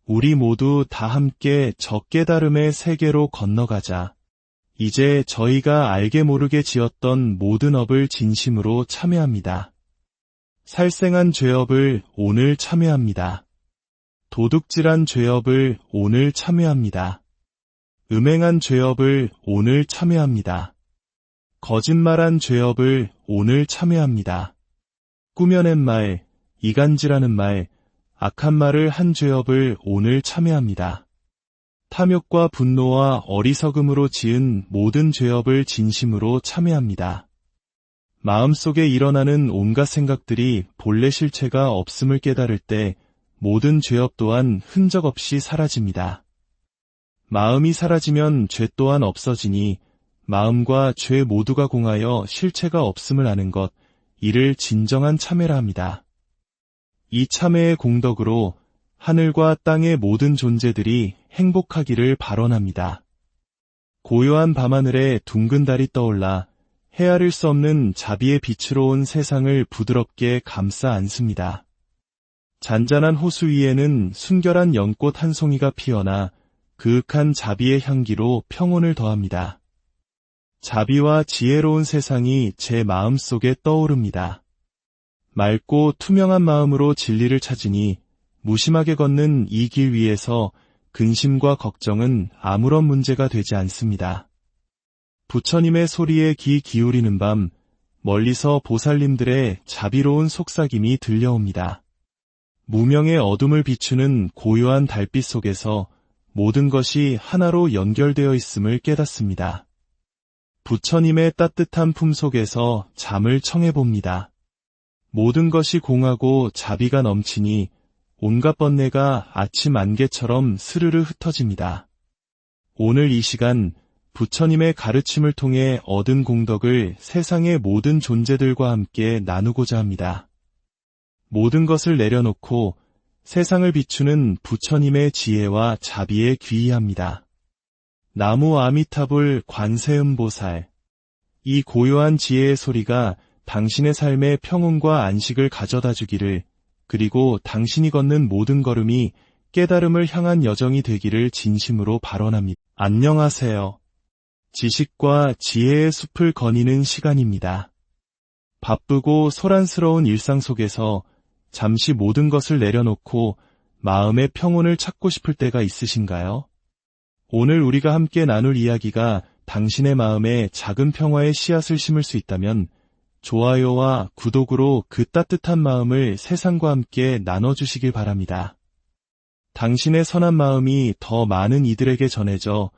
우리 모두 다 함께 저 깨달음의 세계로 건너가자. 이제 저희가 알게 모르게 지었던 모든 업을 진심으로 참회합니다. 살생한 죄업을 오늘 참회합니다. 도둑질한 죄업을 오늘 참회합니다. 음행한 죄업을 오늘 참회합니다. 거짓말한 죄업을 오늘 참회합니다. 꾸며낸 말, 이간질하는 말, 악한 말을 한 죄업을 오늘 참회합니다. 탐욕과 분노와 어리석음으로 지은 모든 죄업을 진심으로 참회합니다. 마음속에 일어나는 온갖 생각들이 본래 실체가 없음을 깨달을 때 모든 죄업 또한 흔적 없이 사라집니다. 마음이 사라지면 죄 또한 없어지니 마음과 죄 모두가 공하여 실체가 없음을 아는 것, 이를 진정한 참회라 합니다. 이 참회의 공덕으로 하늘과 땅의 모든 존재들이 행복하기를 발언합니다. 고요한 밤하늘에 둥근 달이 떠올라 헤아릴 수 없는 자비의 빛으로 온 세상을 부드럽게 감싸 안습니다. 잔잔한 호수 위에는 순결한 연꽃 한 송이가 피어나 그윽한 자비의 향기로 평온을 더합니다. 자비와 지혜로운 세상이 제 마음속에 떠오릅니다. 맑고 투명한 마음으로 진리를 찾으니 무심하게 걷는 이 길 위에서 근심과 걱정은 아무런 문제가 되지 않습니다. 부처님의 소리에 귀 기울이는 밤, 멀리서 보살님들의 자비로운 속삭임이 들려옵니다. 무명의 어둠을 비추는 고요한 달빛 속에서 모든 것이 하나로 연결되어 있음을 깨닫습니다. 부처님의 따뜻한 품 속에서 잠을 청해봅니다. 모든 것이 공하고 자비가 넘치니 온갖 번뇌가 아침 안개처럼 스르르 흩어집니다. 오늘 이 시간 부처님의 가르침을 통해 얻은 공덕을 세상의 모든 존재들과 함께 나누고자 합니다. 모든 것을 내려놓고 세상을 비추는 부처님의 지혜와 자비에 귀의합니다. 나무 아미타불 관세음보살. 이 고요한 지혜의 소리가 당신의 삶에 평온과 안식을 가져다 주기를, 그리고 당신이 걷는 모든 걸음이 깨달음을 향한 여정이 되기를 진심으로 발언합니다. 안녕하세요. 지식과 지혜의 숲을 거니는 시간입니다. 바쁘고 소란스러운 일상 속에서 잠시 모든 것을 내려놓고 마음의 평온을 찾고 싶을 때가 있으신가요? 오늘 우리가 함께 나눌 이야기가 당신의 마음에 작은 평화의 씨앗을 심을 수 있다면 좋아요와 구독으로 그 따뜻한 마음을 세상과 함께 나눠주시길 바랍니다. 당신의 선한 마음이 더 많은 이들에게 전해져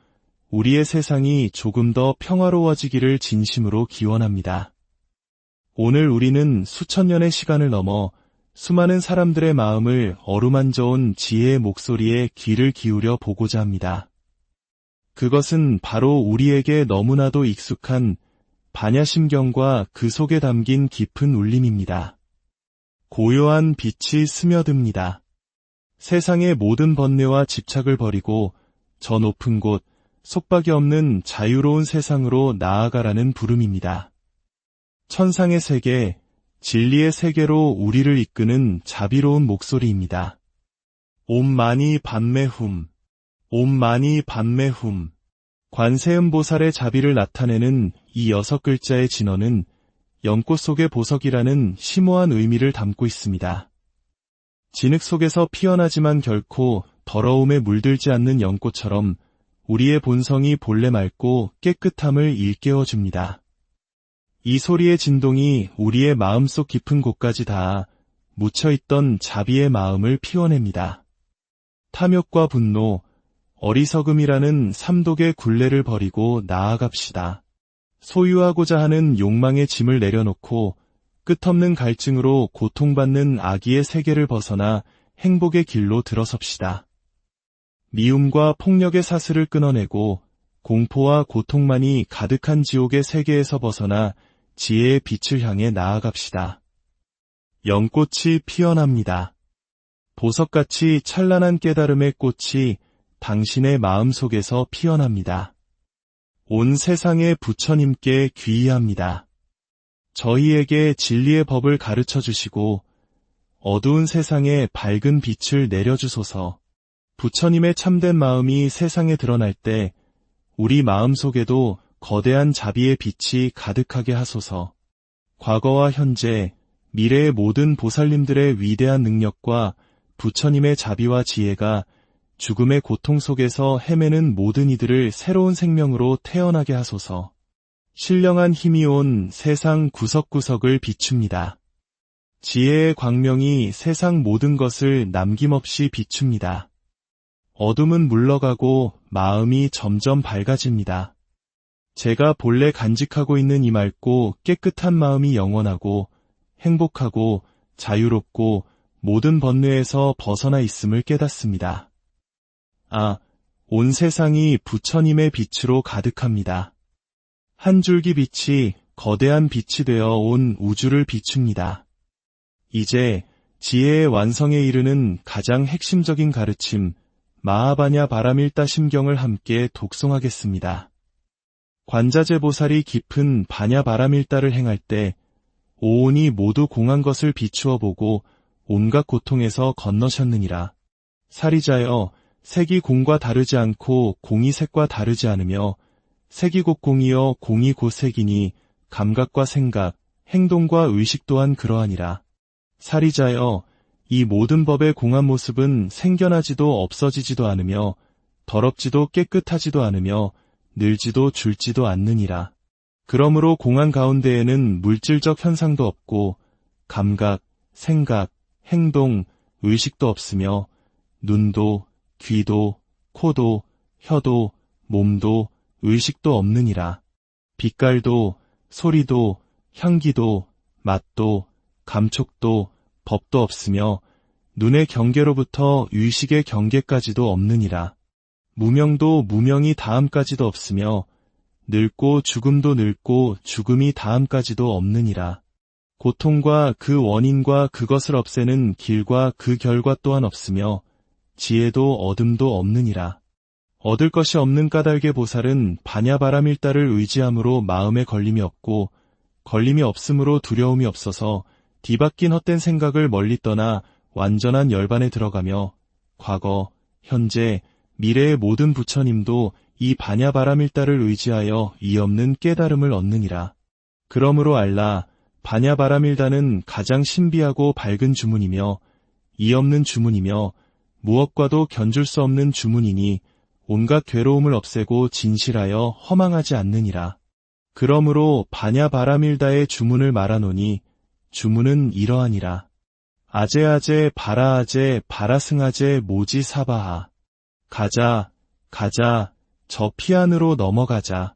우리의 세상이 조금 더 평화로워지기를 진심으로 기원합니다. 오늘 우리는 수천 년의 시간을 넘어 수많은 사람들의 마음을 어루만져온 지혜의 목소리에 귀를 기울여 보고자 합니다. 그것은 바로 우리에게 너무나도 익숙한 반야심경과 그 속에 담긴 깊은 울림입니다. 고요한 빛이 스며듭니다. 세상의 모든 번뇌와 집착을 버리고 저 높은 곳, 속박이 없는 자유로운 세상으로 나아가라는 부름입니다. 천상의 세계, 진리의 세계로 우리를 이끄는 자비로운 목소리입니다. 옴 마니 밤매훔, 옴 마니 밤매훔. 관세음보살의 자비를 나타내는 이 6글자의 진어는 연꽃 속의 보석이라는 심오한 의미를 담고 있습니다. 진흙 속에서 피어나지만 결코 더러움에 물들지 않는 연꽃처럼 우리의 본성이 본래 맑고 깨끗함을 일깨워줍니다. 이 소리의 진동이 우리의 마음속 깊은 곳까지 닿아 묻혀있던 자비의 마음을 피워냅니다. 탐욕과 분노, 어리석음이라는 삼독의 굴레를 버리고 나아갑시다. 소유하고자 하는 욕망의 짐을 내려놓고 끝없는 갈증으로 고통받는 악의의 세계를 벗어나 행복의 길로 들어섭시다. 미움과 폭력의 사슬을 끊어내고 공포와 고통만이 가득한 지옥의 세계에서 벗어나 지혜의 빛을 향해 나아갑시다. 연꽃이 피어납니다. 보석같이 찬란한 깨달음의 꽃이 당신의 마음속에서 피어납니다. 온 세상의 부처님께 귀의합니다. 저희에게 진리의 법을 가르쳐 주시고 어두운 세상에 밝은 빛을 내려주소서. 부처님의 참된 마음이 세상에 드러날 때 우리 마음속에도 거대한 자비의 빛이 가득하게 하소서. 과거와 현재, 미래의 모든 보살님들의 위대한 능력과 부처님의 자비와 지혜가 죽음의 고통 속에서 헤매는 모든 이들을 새로운 생명으로 태어나게 하소서. 신령한 힘이 온 세상 구석구석을 비춥니다. 지혜의 광명이 세상 모든 것을 남김없이 비춥니다. 어둠은 물러가고 마음이 점점 밝아집니다. 제가 본래 간직하고 있는 이 맑고 깨끗한 마음이 영원하고 행복하고 자유롭고 모든 번뇌에서 벗어나 있음을 깨닫습니다. 온 세상이 부처님의 빛으로 가득합니다. 한 줄기 빛이 거대한 빛이 되어 온 우주를 비춥니다. 이제 지혜의 완성에 이르는 가장 핵심적인 가르침, 마하바냐 바라밀다 심경을 함께 독송하겠습니다. 관자재보살이 깊은 바냐 바라밀다를 행할 때 오온이 모두 공한 것을 비추어 보고 온갖 고통에서 건너셨느니라. 사리자여, 색이 공과 다르지 않고 공이 색과 다르지 않으며 색이 곧 공이여 공이 곧 색이니 감각과 생각, 행동과 의식 또한 그러하니라. 사리자여, 이 모든 법의 공한 모습은 생겨나지도 없어지지도 않으며 더럽지도 깨끗하지도 않으며 늘지도 줄지도 않느니라. 그러므로 공한 가운데에는 물질적 현상도 없고 감각, 생각, 행동, 의식도 없으며 눈도, 귀도, 코도, 혀도, 몸도, 의식도 없느니라. 빛깔도, 소리도, 향기도, 맛도, 감촉도, 법도 없으며 눈의 경계로부터 의식의 경계까지도 없느니라. 무명도 무명이 다함까지도 없으며 늙고 죽음도 늙고 죽음이 다함까지도 없느니라. 고통과 그 원인과 그것을 없애는 길과 그 결과 또한 없으며 지혜도 어둠도 없느니라. 얻을 것이 없는 까닭의 보살은 바냐바라밀다를 의지함으로 마음에 걸림이 없고 걸림이 없으므로 두려움이 없어서 뒤바뀐 헛된 생각을 멀리 떠나 완전한 열반에 들어가며 과거, 현재, 미래의 모든 부처님도 이 바냐바라밀다를 의지하여 이없는 깨달음을 얻느니라. 그러므로 알라, 바냐바라밀다는 가장 신비하고 밝은 주문이며 이없는 주문이며 무엇과도 견줄 수 없는 주문이니 온갖 괴로움을 없애고 진실하여 허망하지 않느니라. 그러므로 바냐바라밀다의 주문을 말하노니 주문은 이러하니라. 아제아제 바라아제 바라승아제 모지사바하. 가자, 가자, 저 피안으로 넘어가자.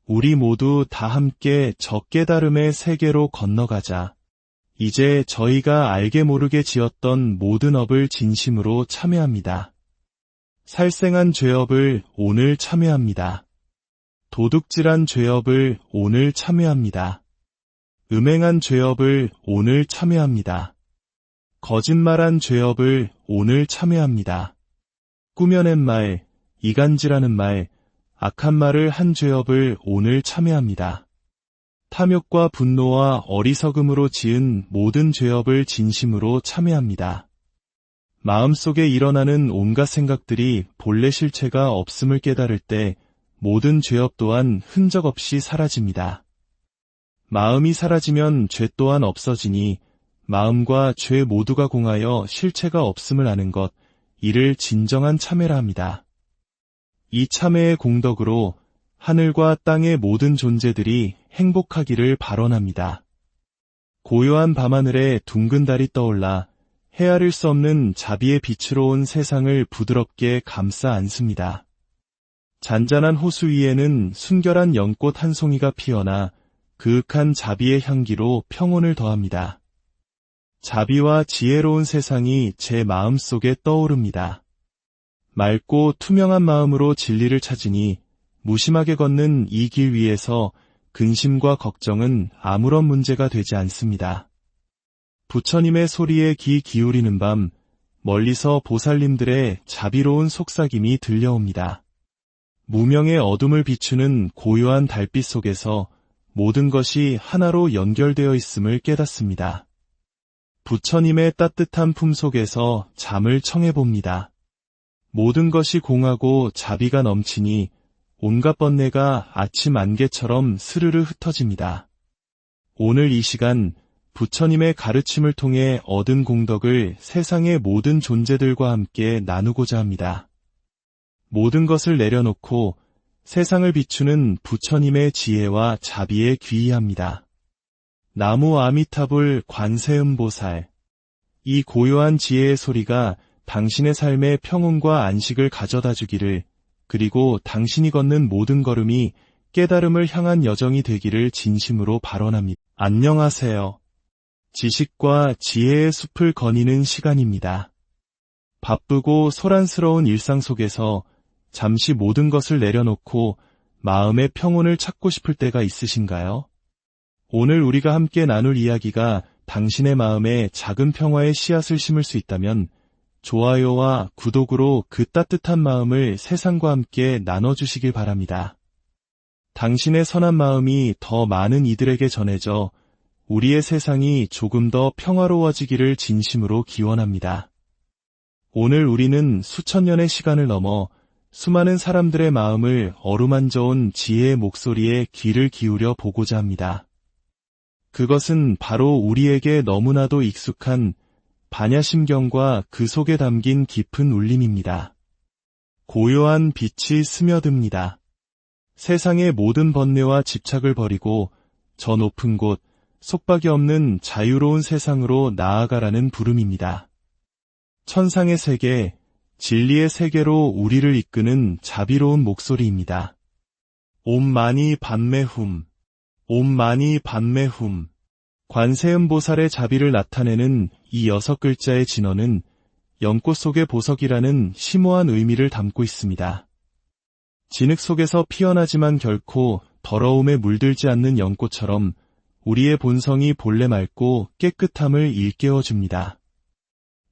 우리 모두 다 함께 저 깨달음의 세계로 건너가자. 이제 저희가 알게 모르게 지었던 모든 업을 진심으로 참회합니다. 살생한 죄업을 오늘 참회합니다. 도둑질한 죄업을 오늘 참회합니다. 음행한 죄업을 오늘 참회합니다. 거짓말한 죄업을 오늘 참회합니다. 꾸며낸 말, 이간질하는 말, 악한 말을 한 죄업을 오늘 참회합니다. 탐욕과 분노와 어리석음으로 지은 모든 죄업을 진심으로 참회합니다. 마음속에 일어나는 온갖 생각들이 본래 실체가 없음을 깨달을 때 모든 죄업 또한 흔적 없이 사라집니다. 마음이 사라지면 죄 또한 없어지니 마음과 죄 모두가 공하여 실체가 없음을 아는 것, 이를 진정한 참회라 합니다. 이 참회의 공덕으로 하늘과 땅의 모든 존재들이 행복하기를 발언합니다. 고요한 밤하늘에 둥근 달이 떠올라 헤아릴 수 없는 자비의 빛으로 온 세상을 부드럽게 감싸 안습니다. 잔잔한 호수 위에는 순결한 연꽃 한 송이가 피어나 그윽한 자비의 향기로 평온을 더합니다. 자비와 지혜로운 세상이 제 마음속에 떠오릅니다. 맑고 투명한 마음으로 진리를 찾으니 무심하게 걷는 이 길 위에서 근심과 걱정은 아무런 문제가 되지 않습니다. 부처님의 소리에 귀 기울이는 밤, 멀리서 보살님들의 자비로운 속삭임이 들려옵니다. 무명의 어둠을 비추는 고요한 달빛 속에서 모든 것이 하나로 연결되어 있음을 깨닫습니다. 부처님의 따뜻한 품 속에서 잠을 청해봅니다. 모든 것이 공하고 자비가 넘치니 온갖 번뇌가 아침 안개처럼 스르르 흩어집니다. 오늘 이 시간 부처님의 가르침을 통해 얻은 공덕을 세상의 모든 존재들과 함께 나누고자 합니다. 모든 것을 내려놓고 세상을 비추는 부처님의 지혜와 자비에 귀의합니다. 나무 아미타불 관세음보살. 이 고요한 지혜의 소리가 당신의 삶에 평온과 안식을 가져다 주기를, 그리고 당신이 걷는 모든 걸음이 깨달음을 향한 여정이 되기를 진심으로 발언합니다. 안녕하세요. 지식과 지혜의 숲을 거니는 시간입니다. 바쁘고 소란스러운 일상 속에서 잠시 모든 것을 내려놓고 마음의 평온을 찾고 싶을 때가 있으신가요? 오늘 우리가 함께 나눌 이야기가 당신의 마음에 작은 평화의 씨앗을 심을 수 있다면 좋아요와 구독으로 그 따뜻한 마음을 세상과 함께 나눠주시길 바랍니다. 당신의 선한 마음이 더 많은 이들에게 전해져 우리의 세상이 조금 더 평화로워지기를 진심으로 기원합니다. 오늘 우리는 수천 년의 시간을 넘어 수많은 사람들의 마음을 어루만져온 지혜의 목소리에 귀를 기울여 보고자 합니다. 그것은 바로 우리에게 너무나도 익숙한 반야심경과 그 속에 담긴 깊은 울림입니다. 고요한 빛이 스며듭니다. 세상의 모든 번뇌와 집착을 버리고 저 높은 곳, 속박이 없는 자유로운 세상으로 나아가라는 부름입니다. 천상의 세계, 진리의 세계로 우리를 이끄는 자비로운 목소리입니다. 옴 마니 padme hum, 옴 마니 padme hum. 관세음보살의 자비를 나타내는 이 6글자의 진어는 연꽃 속의 보석이라는 심오한 의미를 담고 있습니다. 진흙 속에서 피어나지만 결코 더러움에 물들지 않는 연꽃처럼 우리의 본성이 본래 맑고 깨끗함을 일깨워줍니다.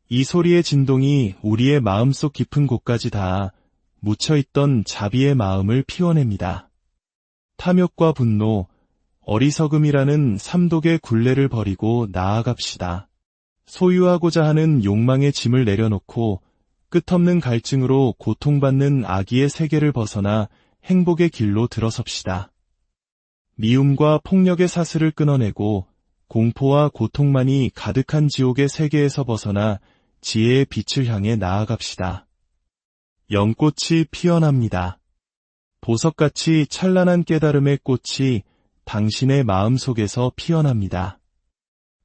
이 소리의 진동이 우리의 마음속 깊은 곳까지 닿아 묻혀있던 자비의 마음을 피워냅니다. 탐욕과 분노, 어리석음이라는 삼독의 굴레를 버리고 나아갑시다. 소유하고자 하는 욕망의 짐을 내려놓고 끝없는 갈증으로 고통받는 악의의 세계를 벗어나 행복의 길로 들어섭시다. 미움과 폭력의 사슬을 끊어내고 공포와 고통만이 가득한 지옥의 세계에서 벗어나 지혜의 빛을 향해 나아갑시다. 연꽃이 피어납니다. 보석같이 찬란한 깨달음의 꽃이 당신의 마음속에서 피어납니다.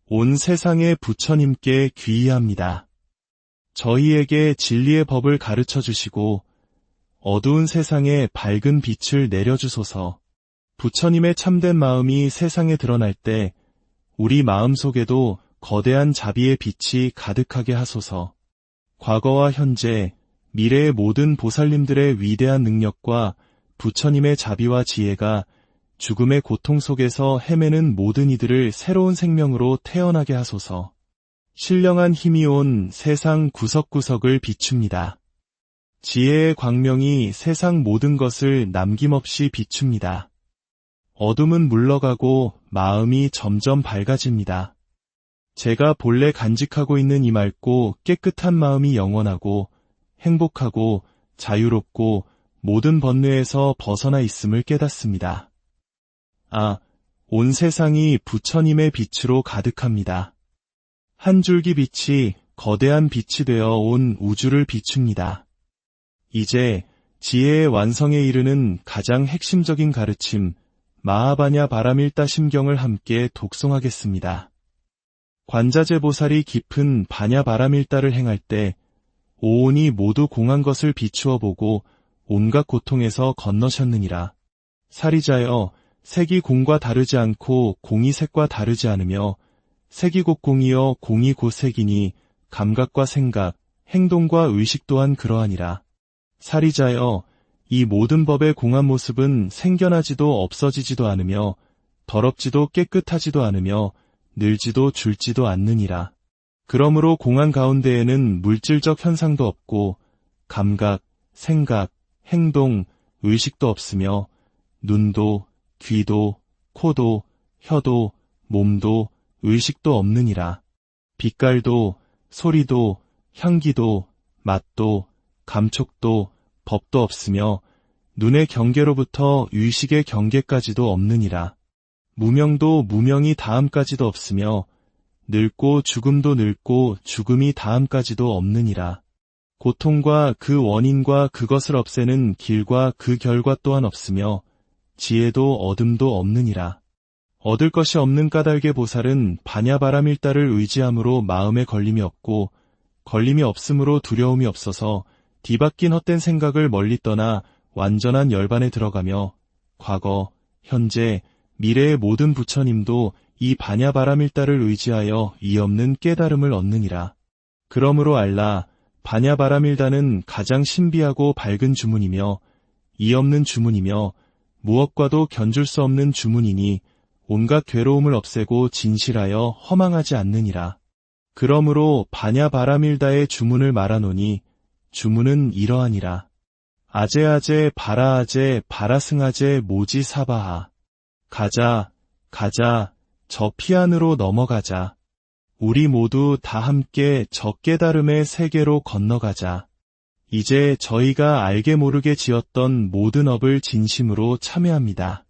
온 세상의 부처님께 귀의합니다. 저희에게 진리의 법을 가르쳐 주시고 어두운 세상에 밝은 빛을 내려주소서. 부처님의 참된 마음이 세상에 드러날 때 우리 마음속에도 거대한 자비의 빛이 가득하게 하소서. 과거와 현재, 미래의 모든 보살님들의 위대한 능력과 부처님의 자비와 지혜가 죽음의 고통 속에서 헤매는 모든 이들을 새로운 생명으로 태어나게 하소서. 신령한 힘이 온 세상 구석구석을 비춥니다. 지혜의 광명이 세상 모든 것을 남김없이 비춥니다. 어둠은 물러가고 마음이 점점 밝아집니다. 제가 본래 간직하고 있는 이 맑고 깨끗한 마음이 영원하고 행복하고 자유롭고 모든 번뇌에서 벗어나 있음을 깨닫습니다. 온 세상이 부처님의 빛으로 가득합니다. 한 줄기 빛이 거대한 빛이 되어 온 우주를 비춥니다. 이제 지혜의 완성에 이르는 가장 핵심적인 가르침, 마하바냐 바라밀다 심경을 함께 독송하겠습니다. 관자재 보살이 깊은 바냐 바라밀다를 행할 때 오온이 모두 공한 것을 비추어 보고 온갖 고통에서 건너셨느니라. 사리자여, 색이 공과 다르지 않고 공이 색과 다르지 않으며 색이 곧 공이여 공이 곧 색이니 감각과 생각, 행동과 의식 또한 그러하니라. 사리자여, 이 모든 법의 공한 모습은 생겨나지도 없어지지도 않으며 더럽지도 깨끗하지도 않으며 늘지도 줄지도 않느니라. 그러므로 공한 가운데에는 물질적 현상도 없고 감각, 생각, 행동, 의식도 없으며 눈도, 귀도, 코도, 혀도, 몸도, 의식도 없느니라. 빛깔도, 소리도, 향기도, 맛도, 감촉도, 법도 없으며 눈의 경계로부터 의식의 경계까지도 없느니라. 무명도 무명이 다함까지도 없으며 늙고 죽음도 늙고 죽음이 다함까지도 없느니라. 고통과 그 원인과 그것을 없애는 길과 그 결과 또한 없으며 지혜도 얻음도 없느니라. 얻을 것이 없는 까닭의 보살은 반야바라밀다를 의지함으로 마음에 걸림이 없고 걸림이 없으므로 두려움이 없어서 뒤바뀐 헛된 생각을 멀리 떠나 완전한 열반에 들어가며 과거, 현재, 미래의 모든 부처님도 이 반야바라밀다를 의지하여 이 없는 깨달음을 얻느니라. 그러므로 알라, 반야바라밀다는 가장 신비하고 밝은 주문이며 이 없는 주문이며 무엇과도 견줄 수 없는 주문이니 온갖 괴로움을 없애고 진실하여 허망하지 않느니라. 그러므로 반야바라밀다의 주문을 말하노니 주문은 이러하니라. 아제아제 바라아제 바라승아제 모지사바하. 가자, 가자, 저 피안으로 넘어가자. 우리 모두 다 함께 저 깨달음의 세계로 건너가자. 이제 저희가 알게 모르게 지었던 모든 업을 진심으로 참회합니다.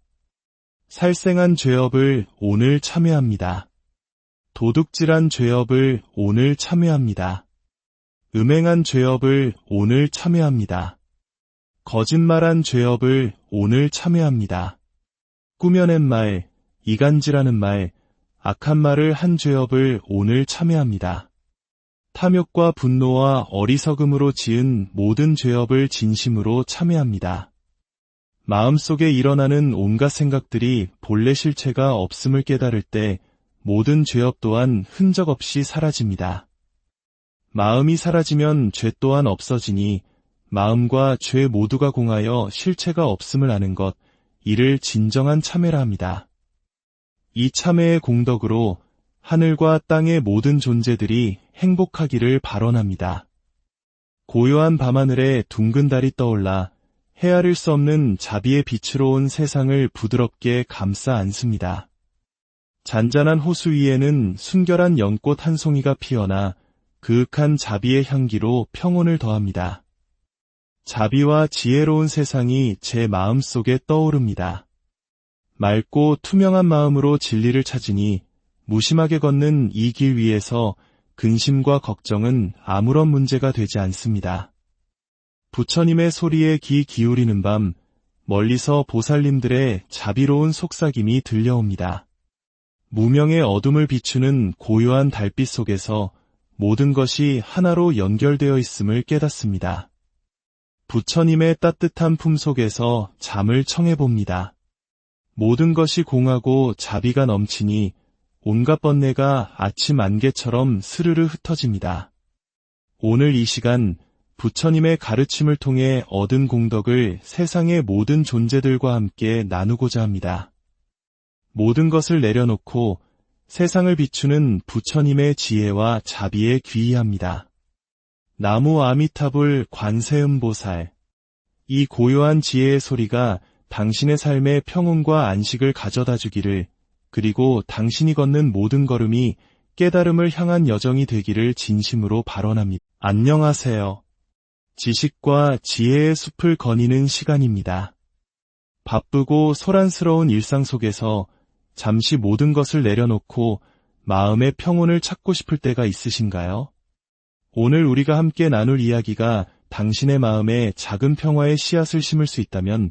살생한 죄업을 오늘 참회합니다. 도둑질한 죄업을 오늘 참회합니다. 음행한 죄업을 오늘 참회합니다. 거짓말한 죄업을 오늘 참회합니다. 꾸며낸 말, 이간질하는 말, 악한 말을 한 죄업을 오늘 참회합니다. 탐욕과 분노와 어리석음으로 지은 모든 죄업을 진심으로 참회합니다. 마음속에 일어나는 온갖 생각들이 본래 실체가 없음을 깨달을 때 모든 죄업 또한 흔적 없이 사라집니다. 마음이 사라지면 죄 또한 없어지니 마음과 죄 모두가 공하여 실체가 없음을 아는 것, 이를 진정한 참회라 합니다. 이 참회의 공덕으로 하늘과 땅의 모든 존재들이 행복하기를 발언합니다. 고요한 밤하늘에 둥근 달이 떠올라 헤아릴 수 없는 자비의 빛으로 온 세상을 부드럽게 감싸 안습니다. 잔잔한 호수 위에는 순결한 연꽃 한 송이가 피어나 그윽한 자비의 향기로 평온을 더합니다. 자비와 지혜로운 세상이 제 마음속에 떠오릅니다. 맑고 투명한 마음으로 진리를 찾으니 무심하게 걷는 이 길 위에서 근심과 걱정은 아무런 문제가 되지 않습니다. 부처님의 소리에 귀 기울이는 밤, 멀리서 보살님들의 자비로운 속삭임이 들려옵니다. 무명의 어둠을 비추는 고요한 달빛 속에서 모든 것이 하나로 연결되어 있음을 깨닫습니다. 부처님의 따뜻한 품 속에서 잠을 청해봅니다. 모든 것이 공하고 자비가 넘치니 온갖 번뇌가 아침 안개처럼 스르르 흩어집니다. 오늘 이 시간 부처님의 가르침을 통해 얻은 공덕을 세상의 모든 존재들과 함께 나누고자 합니다. 모든 것을 내려놓고 세상을 비추는 부처님의 지혜와 자비에 귀의합니다. 나무 아미타불 관세음보살. 이 고요한 지혜의 소리가 당신의 삶에 평온과 안식을 가져다 주기를, 그리고 당신이 걷는 모든 걸음이 깨달음을 향한 여정이 되기를 진심으로 발언합니다. 안녕하세요. 지식과 지혜의 숲을 거니는 시간입니다. 바쁘고 소란스러운 일상 속에서 잠시 모든 것을 내려놓고 마음의 평온을 찾고 싶을 때가 있으신가요? 오늘 우리가 함께 나눌 이야기가 당신의 마음에 작은 평화의 씨앗을 심을 수 있다면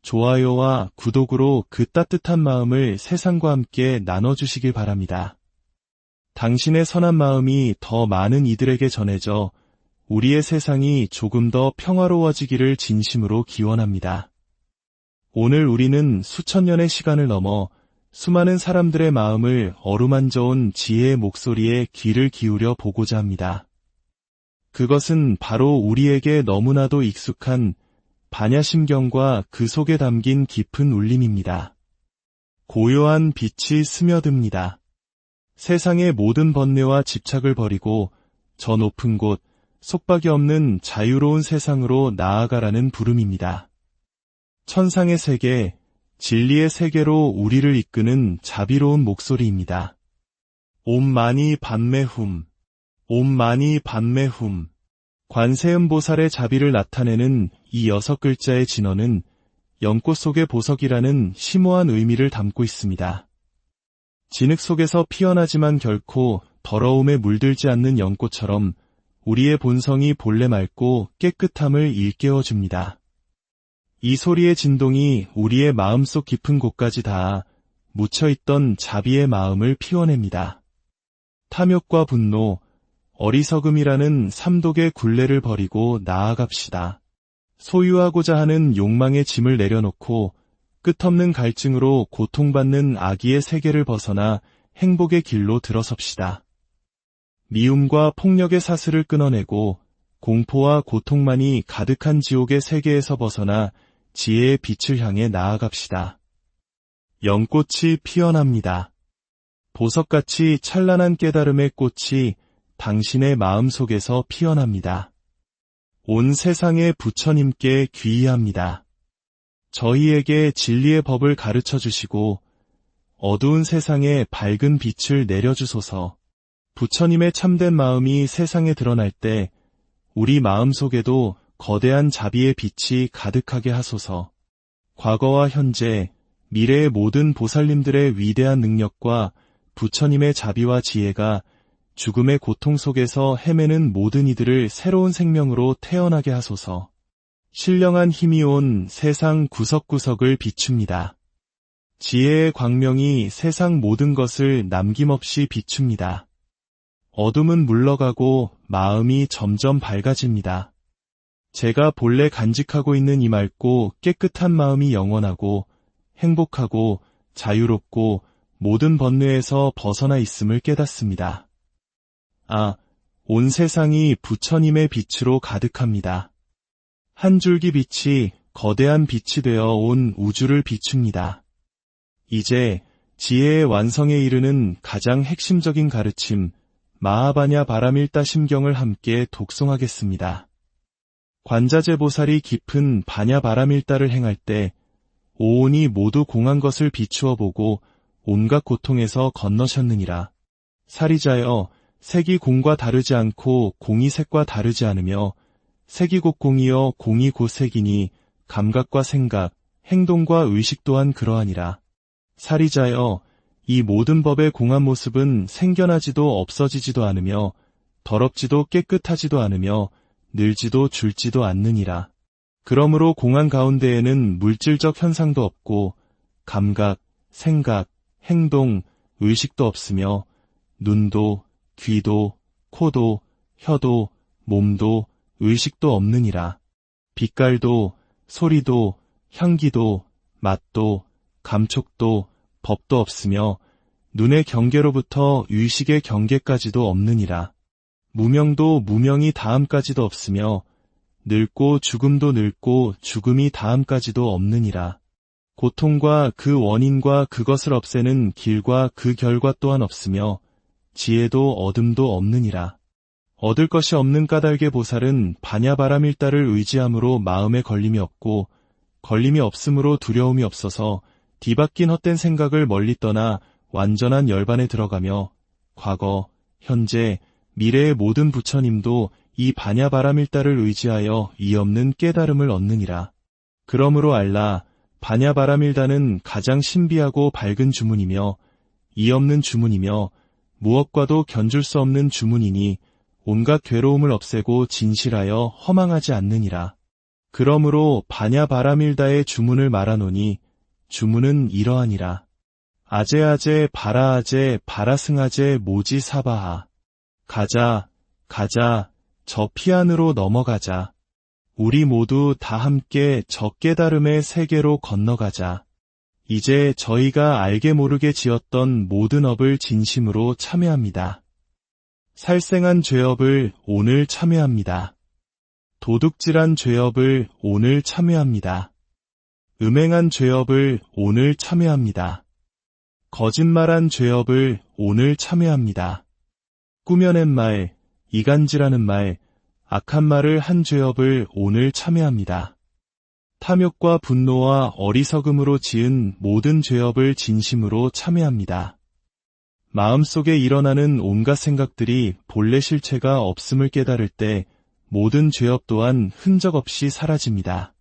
좋아요와 구독으로 그 따뜻한 마음을 세상과 함께 나눠주시길 바랍니다. 당신의 선한 마음이 더 많은 이들에게 전해져 우리의 세상이 조금 더 평화로워지기를 진심으로 기원합니다. 오늘 우리는 수천 년의 시간을 넘어 수많은 사람들의 마음을 어루만져온 지혜의 목소리에 귀를 기울여 보고자 합니다. 그것은 바로 우리에게 너무나도 익숙한 반야심경과 그 속에 담긴 깊은 울림입니다. 고요한 빛이 스며듭니다. 세상의 모든 번뇌와 집착을 버리고 저 높은 곳, 속박이 없는 자유로운 세상으로 나아가라는 부름입니다. 천상의 세계, 진리의 세계로 우리를 이끄는 자비로운 목소리입니다. 옴 마니 반매훔, 옴 마니 반매훔. 관세음보살의 자비를 나타내는 이 6글자의 진언은 연꽃 속의 보석이라는 심오한 의미를 담고 있습니다. 진흙 속에서 피어나지만 결코 더러움에 물들지 않는 연꽃처럼 우리의 본성이 본래 맑고 깨끗함을 일깨워줍니다. 이 소리의 진동이 우리의 마음속 깊은 곳까지 닿아 묻혀있던 자비의 마음을 피워냅니다. 탐욕과 분노, 어리석음이라는 삼독의 굴레를 버리고 나아갑시다. 소유하고자 하는 욕망의 짐을 내려놓고 끝없는 갈증으로 고통받는 악의의 세계를 벗어나 행복의 길로 들어섭시다. 미움과 폭력의 사슬을 끊어내고 공포와 고통만이 가득한 지옥의 세계에서 벗어나 지혜의 빛을 향해 나아갑시다. 연꽃이 피어납니다. 보석같이 찬란한 깨달음의 꽃이 당신의 마음속에서 피어납니다. 온 세상의 부처님께 귀의합니다. 저희에게 진리의 법을 가르쳐 주시고 어두운 세상에 밝은 빛을 내려주소서. 부처님의 참된 마음이 세상에 드러날 때 우리 마음속에도 거대한 자비의 빛이 가득하게 하소서. 과거와 현재, 미래의 모든 보살님들의 위대한 능력과 부처님의 자비와 지혜가 죽음의 고통 속에서 헤매는 모든 이들을 새로운 생명으로 태어나게 하소서. 신령한 힘이 온 세상 구석구석을 비춥니다. 지혜의 광명이 세상 모든 것을 남김없이 비춥니다. 어둠은 물러가고 마음이 점점 밝아집니다. 제가 본래 간직하고 있는 이 맑고 깨끗한 마음이 영원하고 행복하고 자유롭고 모든 번뇌에서 벗어나 있음을 깨닫습니다. 온 세상이 부처님의 빛으로 가득합니다. 한 줄기 빛이 거대한 빛이 되어 온 우주를 비춥니다. 이제 지혜의 완성에 이르는 가장 핵심적인 가르침, 마하바냐 바라밀다 심경을 함께 독송하겠습니다. 관자재보살이 깊은 바냐 바라밀다를 행할 때 오온이 모두 공한 것을 비추어 보고 온갖 고통에서 건너셨느니라. 사리자여, 색이 공과 다르지 않고 공이 색과 다르지 않으며 색이 곧 공이여 공이 곧 색이니 감각과 생각, 행동과 의식 또한 그러하니라. 사리자여, 이 모든 법의 공한 모습은 생겨나지도 없어지지도 않으며 더럽지도 깨끗하지도 않으며 늘지도 줄지도 않느니라. 그러므로 공한 가운데에는 물질적 현상도 없고 감각, 생각, 행동, 의식도 없으며 눈도, 귀도, 코도, 혀도, 몸도, 의식도 없느니라. 빛깔도, 소리도, 향기도, 맛도, 감촉도, 법도 없으며 눈의 경계로부터 의식의 경계까지도 없느니라. 무명도 무명이 다함까지도 없으며 늙고 죽음도 늙고 죽음이 다함까지도 없느니라. 고통과 그 원인과 그것을 없애는 길과 그 결과 또한 없으며 지혜도 어둠도 없느니라. 얻을 것이 없는 까닭의 보살은 바냐바라밀다를 의지함으로 마음에 걸림이 없고 걸림이 없으므로 두려움이 없어서 뒤바뀐 헛된 생각을 멀리 떠나 완전한 열반에 들어가며 과거, 현재, 미래의 모든 부처님도 이 바냐바라밀다를 의지하여 이없는 깨달음을 얻느니라. 그러므로 알라, 바냐바라밀다는 가장 신비하고 밝은 주문이며 이없는 주문이며 무엇과도 견줄 수 없는 주문이니 온갖 괴로움을 없애고 진실하여 허망하지 않느니라. 그러므로 바냐바라밀다의 주문을 말하노니 주문은 이러하니라. 아제아제 바라아제 바라승아제 모지사바하. 가자, 가자, 저 피안으로 넘어가자. 우리 모두 다 함께 저 깨달음의 세계로 건너가자. 이제 저희가 알게 모르게 지었던 모든 업을 진심으로 참회합니다. 살생한 죄업을 오늘 참회합니다. 도둑질한 죄업을 오늘 참회합니다. 음행한 죄업을 오늘 참회합니다. 거짓말한 죄업을 오늘 참회합니다. 꾸며낸 말, 이간질하는 말, 악한 말을 한 죄업을 오늘 참회합니다. 탐욕과 분노와 어리석음으로 지은 모든 죄업을 진심으로 참회합니다. 마음속에 일어나는 온갖 생각들이 본래 실체가 없음을 깨달을 때 모든 죄업 또한 흔적 없이 사라집니다.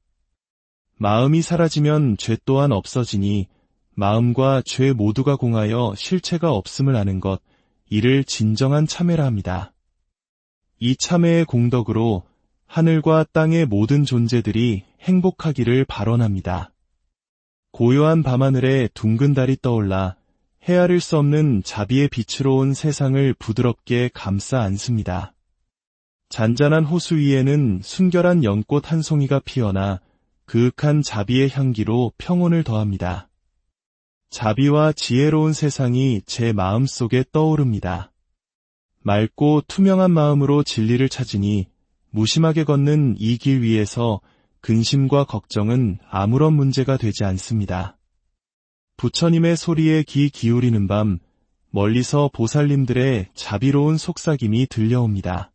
마음이 사라지면 죄 또한 없어지니 마음과 죄 모두가 공하여 실체가 없음을 아는 것, 이를 진정한 참회라 합니다. 이 참회의 공덕으로 하늘과 땅의 모든 존재들이 행복하기를 발언합니다. 고요한 밤하늘에 둥근 달이 떠올라 헤아릴 수 없는 자비의 빛으로 온 세상을 부드럽게 감싸 안습니다. 잔잔한 호수 위에는 순결한 연꽃 한 송이가 피어나 그윽한 자비의 향기로 평온을 더합니다. 자비와 지혜로운 세상이 제 마음속에 떠오릅니다. 맑고 투명한 마음으로 진리를 찾으니 무심하게 걷는 이 길 위에서 근심과 걱정은 아무런 문제가 되지 않습니다. 부처님의 소리에 귀 기울이는 밤, 멀리서 보살님들의 자비로운 속삭임이 들려옵니다.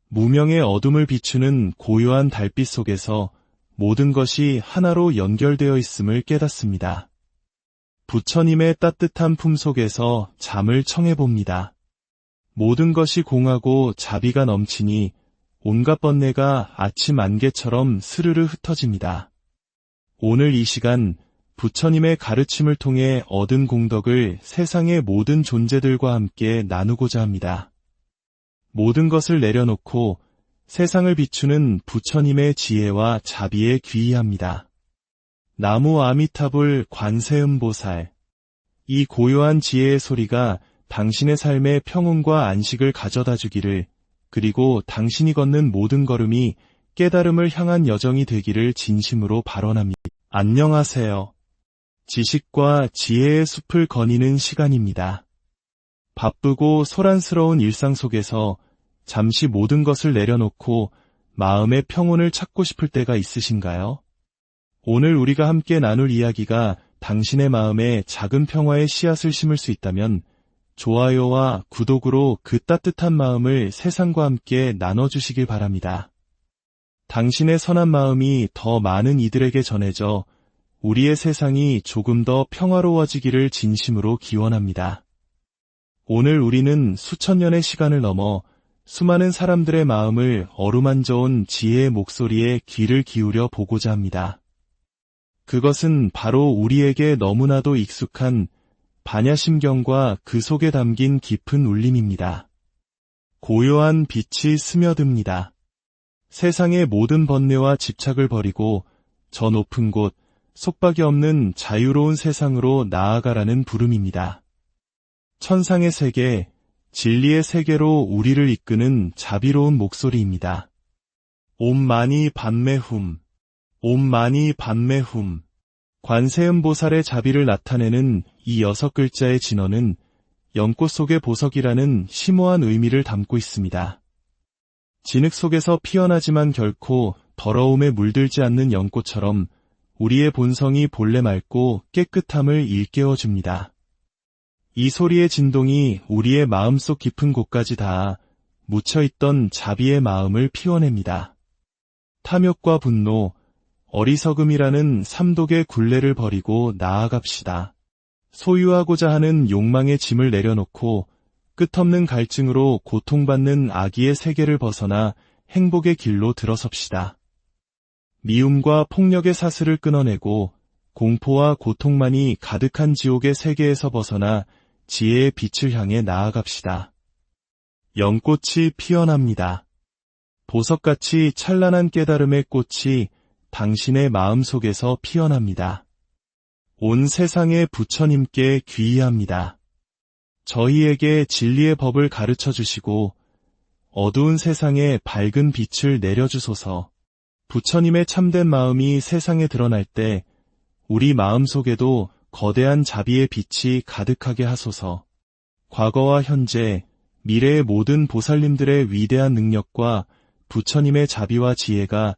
무명의 어둠을 비추는 고요한 달빛 속에서 모든 것이 하나로 연결되어 있음을 깨닫습니다. 부처님의 따뜻한 품 속에서 잠을 청해봅니다. 모든 것이 공하고 자비가 넘치니 온갖 번뇌가 아침 안개처럼 스르르 흩어집니다. 오늘 이 시간 부처님의 가르침을 통해 얻은 공덕을 세상의 모든 존재들과 함께 나누고자 합니다. 모든 것을 내려놓고 세상을 비추는 부처님의 지혜와 자비에 귀의합니다. 나무 아미타불 관세음보살. 이 고요한 지혜의 소리가 당신의 삶에 평온과 안식을 가져다 주기를, 그리고 당신이 걷는 모든 걸음이 깨달음을 향한 여정이 되기를 진심으로 발언합니다. 안녕하세요. 지식과 지혜의 숲을 거니는 시간입니다. 바쁘고 소란스러운 일상 속에서 잠시 모든 것을 내려놓고 마음의 평온을 찾고 싶을 때가 있으신가요? 오늘 우리가 함께 나눌 이야기가 당신의 마음에 작은 평화의 씨앗을 심을 수 있다면 좋아요와 구독으로 그 따뜻한 마음을 세상과 함께 나눠주시길 바랍니다. 당신의 선한 마음이 더 많은 이들에게 전해져 우리의 세상이 조금 더 평화로워지기를 진심으로 기원합니다. 오늘 우리는 수천 년의 시간을 넘어 수많은 사람들의 마음을 어루만져온 지혜의 목소리에 귀를 기울여 보고자 합니다. 그것은 바로 우리에게 너무나도 익숙한 반야심경과 그 속에 담긴 깊은 울림입니다. 고요한 빛이 스며듭니다. 세상의 모든 번뇌와 집착을 버리고 저 높은 곳, 속박이 없는 자유로운 세상으로 나아가라는 부름입니다. 천상의 세계, 진리의 세계로 우리를 이끄는 자비로운 목소리입니다. 옴 마니 padme hum, 옴 마니 padme hum. 관세음보살의 자비를 나타내는 이 6글자의 진어는 연꽃 속의 보석이라는 심오한 의미를 담고 있습니다. 진흙 속에서 피어나지만 결코 더러움에 물들지 않는 연꽃처럼 우리의 본성이 본래 맑고 깨끗함을 일깨워줍니다. 이 소리의 진동이 우리의 마음속 깊은 곳까지 닿아 묻혀있던 자비의 마음을 피워냅니다. 탐욕과 분노, 어리석음이라는 삼독의 굴레를 버리고 나아갑시다. 소유하고자 하는 욕망의 짐을 내려놓고 끝없는 갈증으로 고통받는 악의의 세계를 벗어나 행복의 길로 들어섭시다. 미움과 폭력의 사슬을 끊어내고 공포와 고통만이 가득한 지옥의 세계에서 벗어나 지혜의 빛을 향해 나아갑시다. 연꽃이 피어납니다. 보석같이 찬란한 깨달음의 꽃이 당신의 마음속에서 피어납니다. 온 세상의 부처님께 귀의합니다. 저희에게 진리의 법을 가르쳐 주시고 어두운 세상에 밝은 빛을 내려주소서. 부처님의 참된 마음이 세상에 드러날 때 우리 마음속에도 거대한 자비의 빛이 가득하게 하소서. 과거와 현재, 미래의 모든 보살님들의 위대한 능력과 부처님의 자비와 지혜가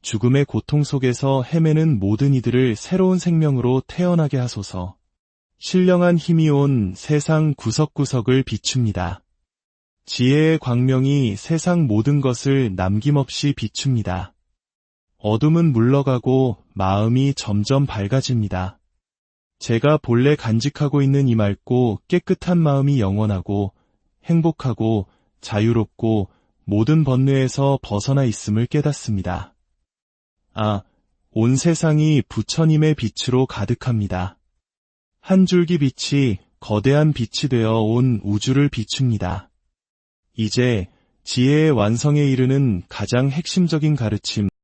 죽음의 고통 속에서 헤매는 모든 이들을 새로운 생명으로 태어나게 하소서. 신령한 힘이 온 세상 구석구석을 비춥니다. 지혜의 광명이 세상 모든 것을 남김없이 비춥니다. 어둠은 물러가고 마음이 점점 밝아집니다. 제가 본래 간직하고 있는 이 맑고 깨끗한 마음이 영원하고 행복하고 자유롭고 모든 번뇌에서 벗어나 있음을 깨닫습니다. 아, 온 세상이 부처님의 빛으로 가득합니다. 한 줄기 빛이 거대한 빛이 되어 온 우주를 비춥니다. 이제 지혜의 완성에 이르는 가장 핵심적인 가르침,